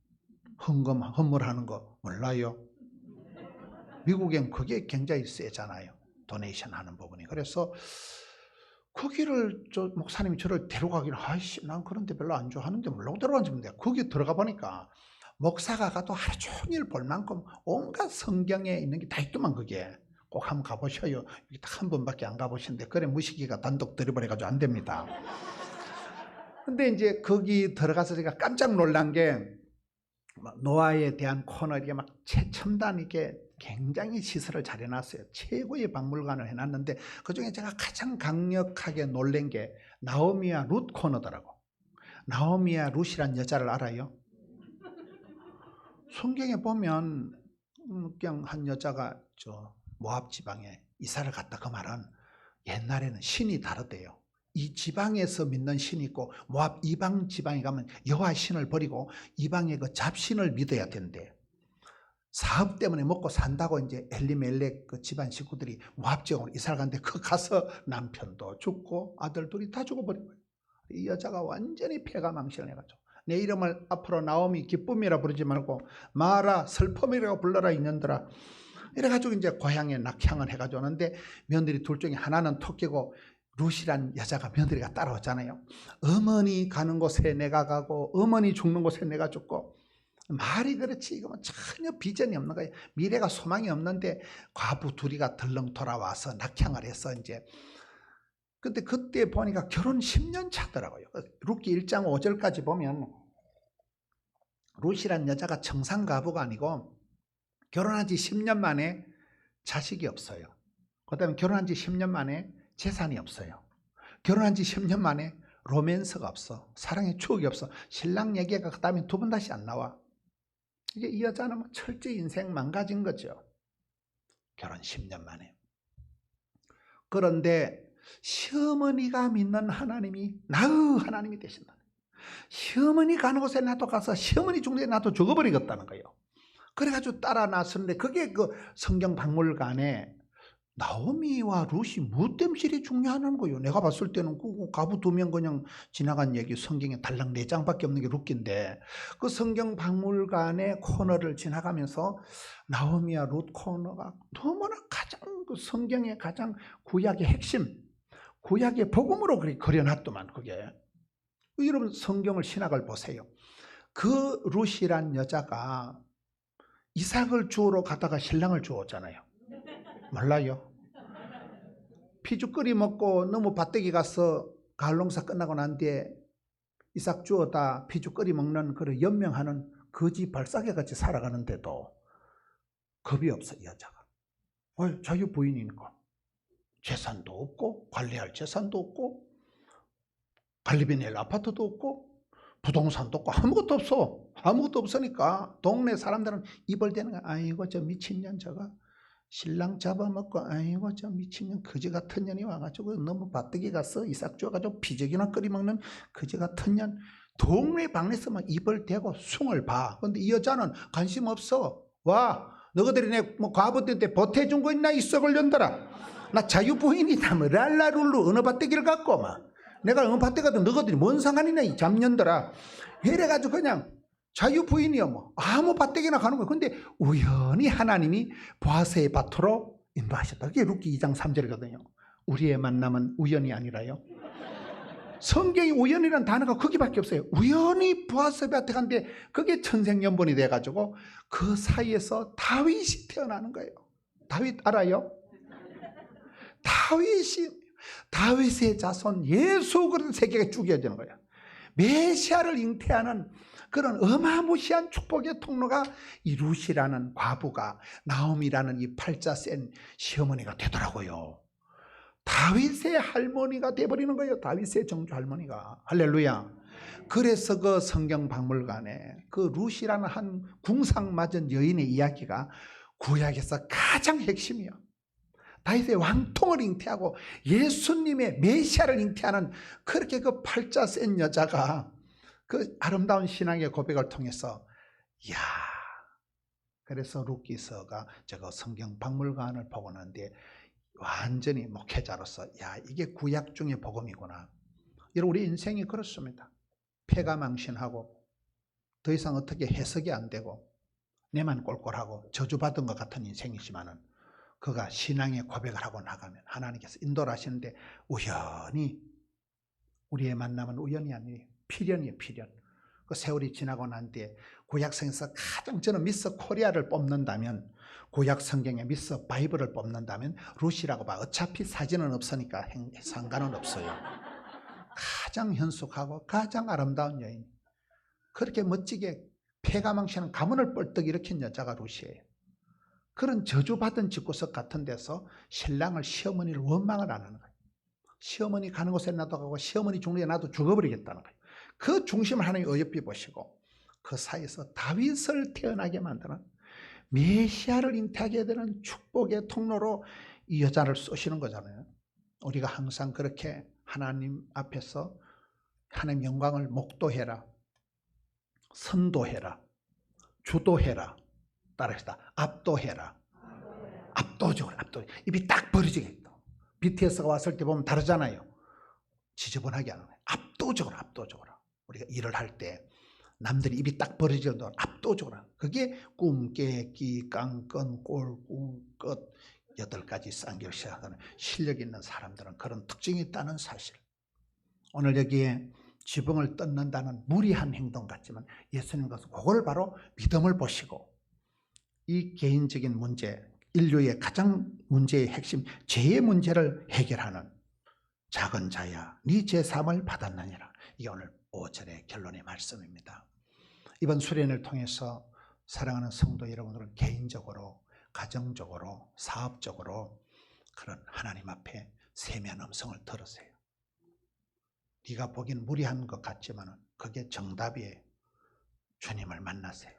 헌물하는 거 몰라요? 미국엔 그게 굉장히 세잖아요. 도네이션 하는 부분이. 그래서 거기를 목사님이 저를 데려가기는 아이씨 난 그런 데 별로 안 좋아하는데 몰라고 데려간지인데 거기 들어가 보니까 목사가 가도 하루 종일 볼 만큼 온갖 성경에 있는 게 다 있더만. 그게 꼭 한번 가보셔요. 딱 한 번밖에 안 가보시는데 그래 무식이가 단독 드리블해가지고 안 됩니다. 근데 이제 거기 들어가서 제가 깜짝 놀란 게 노아에 대한 코너에 막 최첨단 이게 굉장히 시설을 잘 해놨어요. 최고의 박물관을 해놨는데 그중에 제가 가장 강력하게 놀란 게 나오미와 룻 코너더라고. 나오미와 룻이란 여자를 알아요? 성경에 보면 그냥 한 여자가 저 모압 지방에 이사를 갔다. 그 말은 옛날에는 신이 다르대요. 이 지방에서 믿는 신이 있고 모압 이방 지방에 가면 여호와 신을 버리고 이방의 그 잡신을 믿어야 된대. 사업 때문에 먹고 산다고 이제 엘리멜렉 그 집안 식구들이 모압 지역으로 이사를 갔는데 그 가서 남편도 죽고 아들 둘이 다 죽어버린 거예요. 이 여자가 완전히 폐가 망신을 해가지고 내 이름을 앞으로 나오미 기쁨이라 부르지 말고 마라 슬픔이라고 불러라 이년들아. 이래가지고 이제 고향에 낙향을 해가지고 오는데 며느리 둘 중에 하나는 토끼고 룻이란 여자가 며느리가 따라오잖아요. 어머니 가는 곳에 내가 가고 어머니 죽는 곳에 내가 죽고. 말이 그렇지 이거 전혀 비전이 없는 거예요. 미래가 소망이 없는데 과부 둘이가 덜렁 돌아와서 낙향을 해서 이제 근데 그때 보니까 결혼 10년 차더라고요. 룻기 1장 5절까지 보면 룻이란 여자가 청산가부가 아니고 결혼한 지 10년 만에 자식이 없어요. 그 다음에 결혼한 지 10년 만에 재산이 없어요. 결혼한 지 10년 만에 로맨스가 없어. 사랑의 추억이 없어. 신랑 얘기가 그 다음에 두 번 다시 안 나와. 이게 이 여자는 철저히 인생 망가진 거죠. 결혼 10년 만에. 그런데 시어머니가 믿는 하나님이 나의 하나님이 되신다. 시어머니 가는 곳에 나도 가서 시어머니 죽는 데 나도 죽어버리겠다는 거예요. 그래가지고 따라 나섰는데 그게 그 성경 박물관에 나오미와 룻이 뭐 때문에 중요하는 거예요. 내가 봤을 때는 그 가부 두 명 그냥 지나간 얘기 성경에 달랑 4장밖에 없는 게 룻기인데 그 성경 박물관의 코너를 지나가면서 나오미와 룻 코너가 너무나 가장 그 성경의 가장 구약의 핵심, 구약의 복음으로 그려놨더만 그게. 여러분 성경을 신학을 보세요. 그 룻이란 여자가 이삭을 주우러 가다가 신랑을 주웠잖아요. 몰라요? 피죽 끓이 먹고 너무 밭대기 가서 가을 농사 끝나고 난 뒤에 이삭 주워다 피죽 끓이 먹는 그런 연명하는 거지 발사계 같이 살아가는데도 겁이 없어 이 여자가. 자기 부인이니까 재산도 없고 관리할 재산도 없고 관리비 낼 아파트도 없고 부동산도 없고 아무것도 없어. 아무것도 없으니까 동네 사람들은 입을 대는 거야. 아이고 저 미친년 저가 신랑 잡아먹고 아이고 저 미친년 거지 같은 년이 와가지고 너무 밭대기 가서 이삭 주워가지고 피죽이나 끓이 먹는 거지 같은 년. 동네 방에서 막 입을 대고 숭을 봐. 근데 이 여자는 관심 없어. 와 너희들이 내 뭐 과부 때 보태준 거 있나 이 썩을 년들아. 나 자유부인이다 뭐 랄라룰루 어느 밭대기를 갖고 막 내가 어느 밭대 가도 너희들이 뭔 상관이냐 이 잡년들아. 이래가지고 그냥 자유부인이요 뭐 아무 밭대기나 가는 거예요. 근데 우연히 하나님이 보아스의 밭으로 인도하셨다. 그게 룻기 2장 3절이거든요. 우리의 만남은 우연이 아니라요. 성경이 우연이라는 단어가 거기밖에 없어요. 우연히 보아스의 밭에 갔는데 그게 천생연분이 돼가지고 그 사이에서 다윗이 태어나는 거예요. 다윗 알아요? 다윗의 자손 예수 그리스도 세계가 쭉 이어지는 거예요. 메시아를 잉태하는 그런 어마무시한 축복의 통로가 이 룻이라는 과부가 나오미라는 이 팔자 센 시어머니가 되더라고요. 다윗의 할머니가 돼버리는 거예요. 다윗의 정조 할머니가. 할렐루야. 그래서 그 성경 박물관에 그 룻이라는 한 궁상맞은 여인의 이야기가 구약에서 가장 핵심이요. 다윗의 왕통을 잉태하고 예수님의 메시아를 잉태하는 그렇게 그 팔자 센 여자가 그 아름다운 신앙의 고백을 통해서 이야, 그래서 루키서가 제가 성경 박물관을 보고 난뒤에 완전히 목회자로서 야, 이게 구약 중의 복음이구나. 이런 우리 인생이 그렇습니다. 폐가 망신하고 더 이상 어떻게 해석이 안 되고 내만 꼴꼴하고 저주받은 것 같은 인생이지만은 그가 신앙의 고백을 하고 나가면 하나님께서 인도를 하시는데 우연히 우리의 만남은 우연이 아니에요. 필연이에요. 필연. 그 세월이 지나고 난 뒤에 구약성에서 가장 저는 미스 코리아를 뽑는다면 구약 성경에 미스 바이블을 뽑는다면 루시라고 봐. 어차피 사진은 없으니까 상관은 없어요. 가장 현숙하고 가장 아름다운 여인. 그렇게 멋지게 폐가 망신한 가문을 뻘떡 일으킨 여자가 루시예요. 그런 저주받은 집구석 같은 데서 신랑을 시어머니를 원망을 안 하는 거예요. 시어머니 가는 곳에 나도 가고 시어머니 죽는 데 나도 죽어버리겠다는 거예요. 그 중심을 하나님이 어여삐 보시고 그 사이에서 다윗을 태어나게 만드는 메시아를 잉태하게 되는 축복의 통로로 이 여자를 쏘시는 거잖아요. 우리가 항상 그렇게 하나님 앞에서 하나님 영광을 목도해라, 선도해라, 주도해라, 따라합시다. 압도해라. 압도적으로, 압도적으로. 입이 딱 벌어지겠다. BTS가 왔을 때 보면 다르잖아요. 지저분하게 하는 거예요. 압도적으로, 압도적으로. 우리가 일을 할 때 남들이 입이 딱 벌어질 정도로 압도적으로. 그게 꿈, 깨기, 깡끈, 꼴, 끝 8가지 쌍결 시작하는 실력 있는 사람들은 그런 특징이 있다는 사실. 오늘 여기에 지붕을 뜯는다는 무리한 행동 같지만 예수님께서 그걸 바로 믿음을 보시고 이 개인적인 문제, 인류의 가장 문제의 핵심, 죄의 문제를 해결하는 작은 자야 네 죄사함을 받았느니라. 이게 오늘 5절의 결론의 말씀입니다. 이번 수련을 통해서 사랑하는 성도 여러분들은 개인적으로, 가정적으로, 사업적으로 그런 하나님 앞에 세미한 음성을 들으세요. 네가 보기엔 무리한 것 같지만 그게 정답이에요. 주님을 만나세요.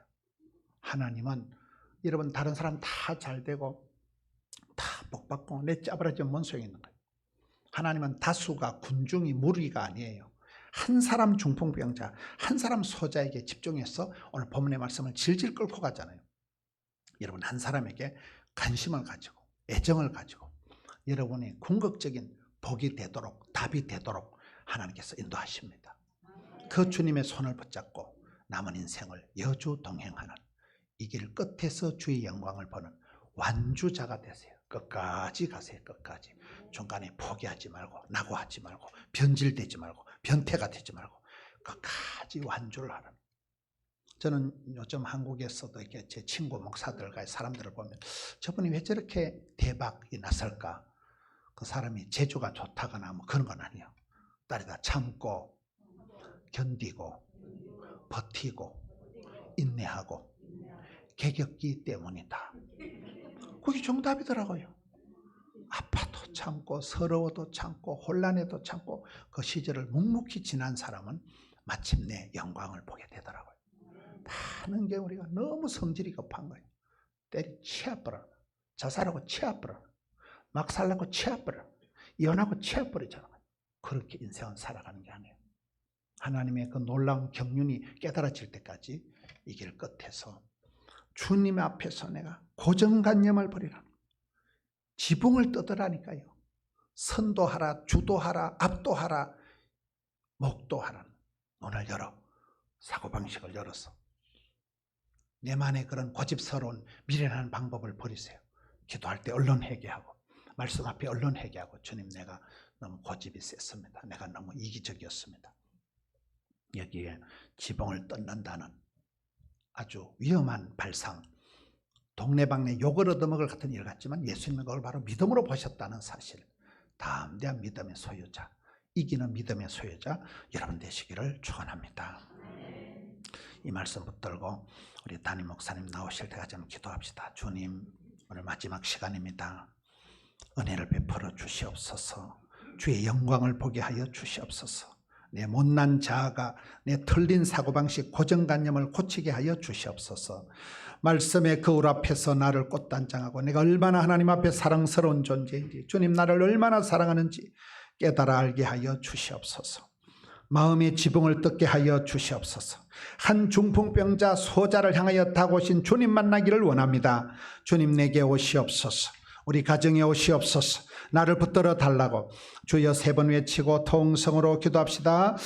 하나님은 여러분 다른 사람 다 잘되고 다 복받고 내 짜부라지면 뭔 소용이 있는 거예요. 하나님은 다수가 군중이 무리가 아니에요. 한 사람 중풍병자, 한 사람 소자에게 집중해서 오늘 본문의 말씀을 질질 끌고 가잖아요. 여러분 한 사람에게 관심을 가지고 애정을 가지고 여러분이 궁극적인 복이 되도록 답이 되도록 하나님께서 인도하십니다. 그 주님의 손을 붙잡고 남은 인생을 여주 동행하는 이 길 끝에서 주의 영광을 보는 완주자가 되세요. 끝까지 가세요. 끝까지. 중간에 포기하지 말고 낙오하지 말고 변질되지 말고 변태가 되지 말고 끝까지 완주를 하는. 저는 요즘 한국에서도 이렇게 제 친구 목사들과 사람들을 보면 저분이 왜 저렇게 대박이 났을까? 그 사람이 재주가 좋다거나 뭐 그런 건 아니에요. 딸이다 참고 견디고 버티고 인내하고 개겼기 때문이다. 그게 정답이더라고요. 아파도 참고 서러워도 참고 혼란해도 참고 그 시절을 묵묵히 지난 사람은 마침내 영광을 보게 되더라고요. 많은 게 우리가 너무 성질이 급한 거예요. 때리 치아버려, 자살하고 치아버려, 막 살라고 치아버려, 이혼하고 치아버리잖아요. 그렇게 인생은 살아가는 게 아니에요. 하나님의 그 놀라운 경륜이 깨달아질 때까지 이 길 끝에서 주님 앞에서 내가 고정관념을 버리라. 지붕을 뜯으라니까요. 선도하라, 주도하라, 압도하라, 목도하라. 눈을 열어, 사고방식을 열어서 내만의 그런 고집스러운 미련한 방법을 버리세요. 기도할 때 얼른 회개하고 말씀 앞에 얼른 회개하고 주님 내가 너무 고집이 셌습니다. 내가 너무 이기적이었습니다. 여기에 지붕을 뜯는다는 아주 위험한 발상, 동네방네 욕을 얻어먹을 같은 일 같지만 예수님은 그걸 바로 믿음으로 보셨다는 사실. 담대한 믿음의 소유자, 이기는 믿음의 소유자 여러분 되시기를 축원합니다. 이 말씀 붙들고 우리 담임 목사님 나오실 때까지 한번 기도합시다. 주님, 오늘 마지막 시간입니다. 은혜를 베풀어 주시옵소서. 주의 영광을 보게 하여 주시옵소서. 내 못난 자아가 내 틀린 사고방식 고정관념을 고치게 하여 주시옵소서. 말씀의 거울 앞에서 나를 꽃단장하고 내가 얼마나 하나님 앞에 사랑스러운 존재인지, 주님 나를 얼마나 사랑하는지 깨달아 알게 하여 주시옵소서. 마음의 지붕을 뜯게 하여 주시옵소서. 한 중풍병자 소자를 향하여 다가오신 주님 만나기를 원합니다. 주님 내게 오시옵소서. 우리 가정에 오시옵소서. 나를 붙들어 달라고 주여 3번 외치고 통성으로 기도합시다.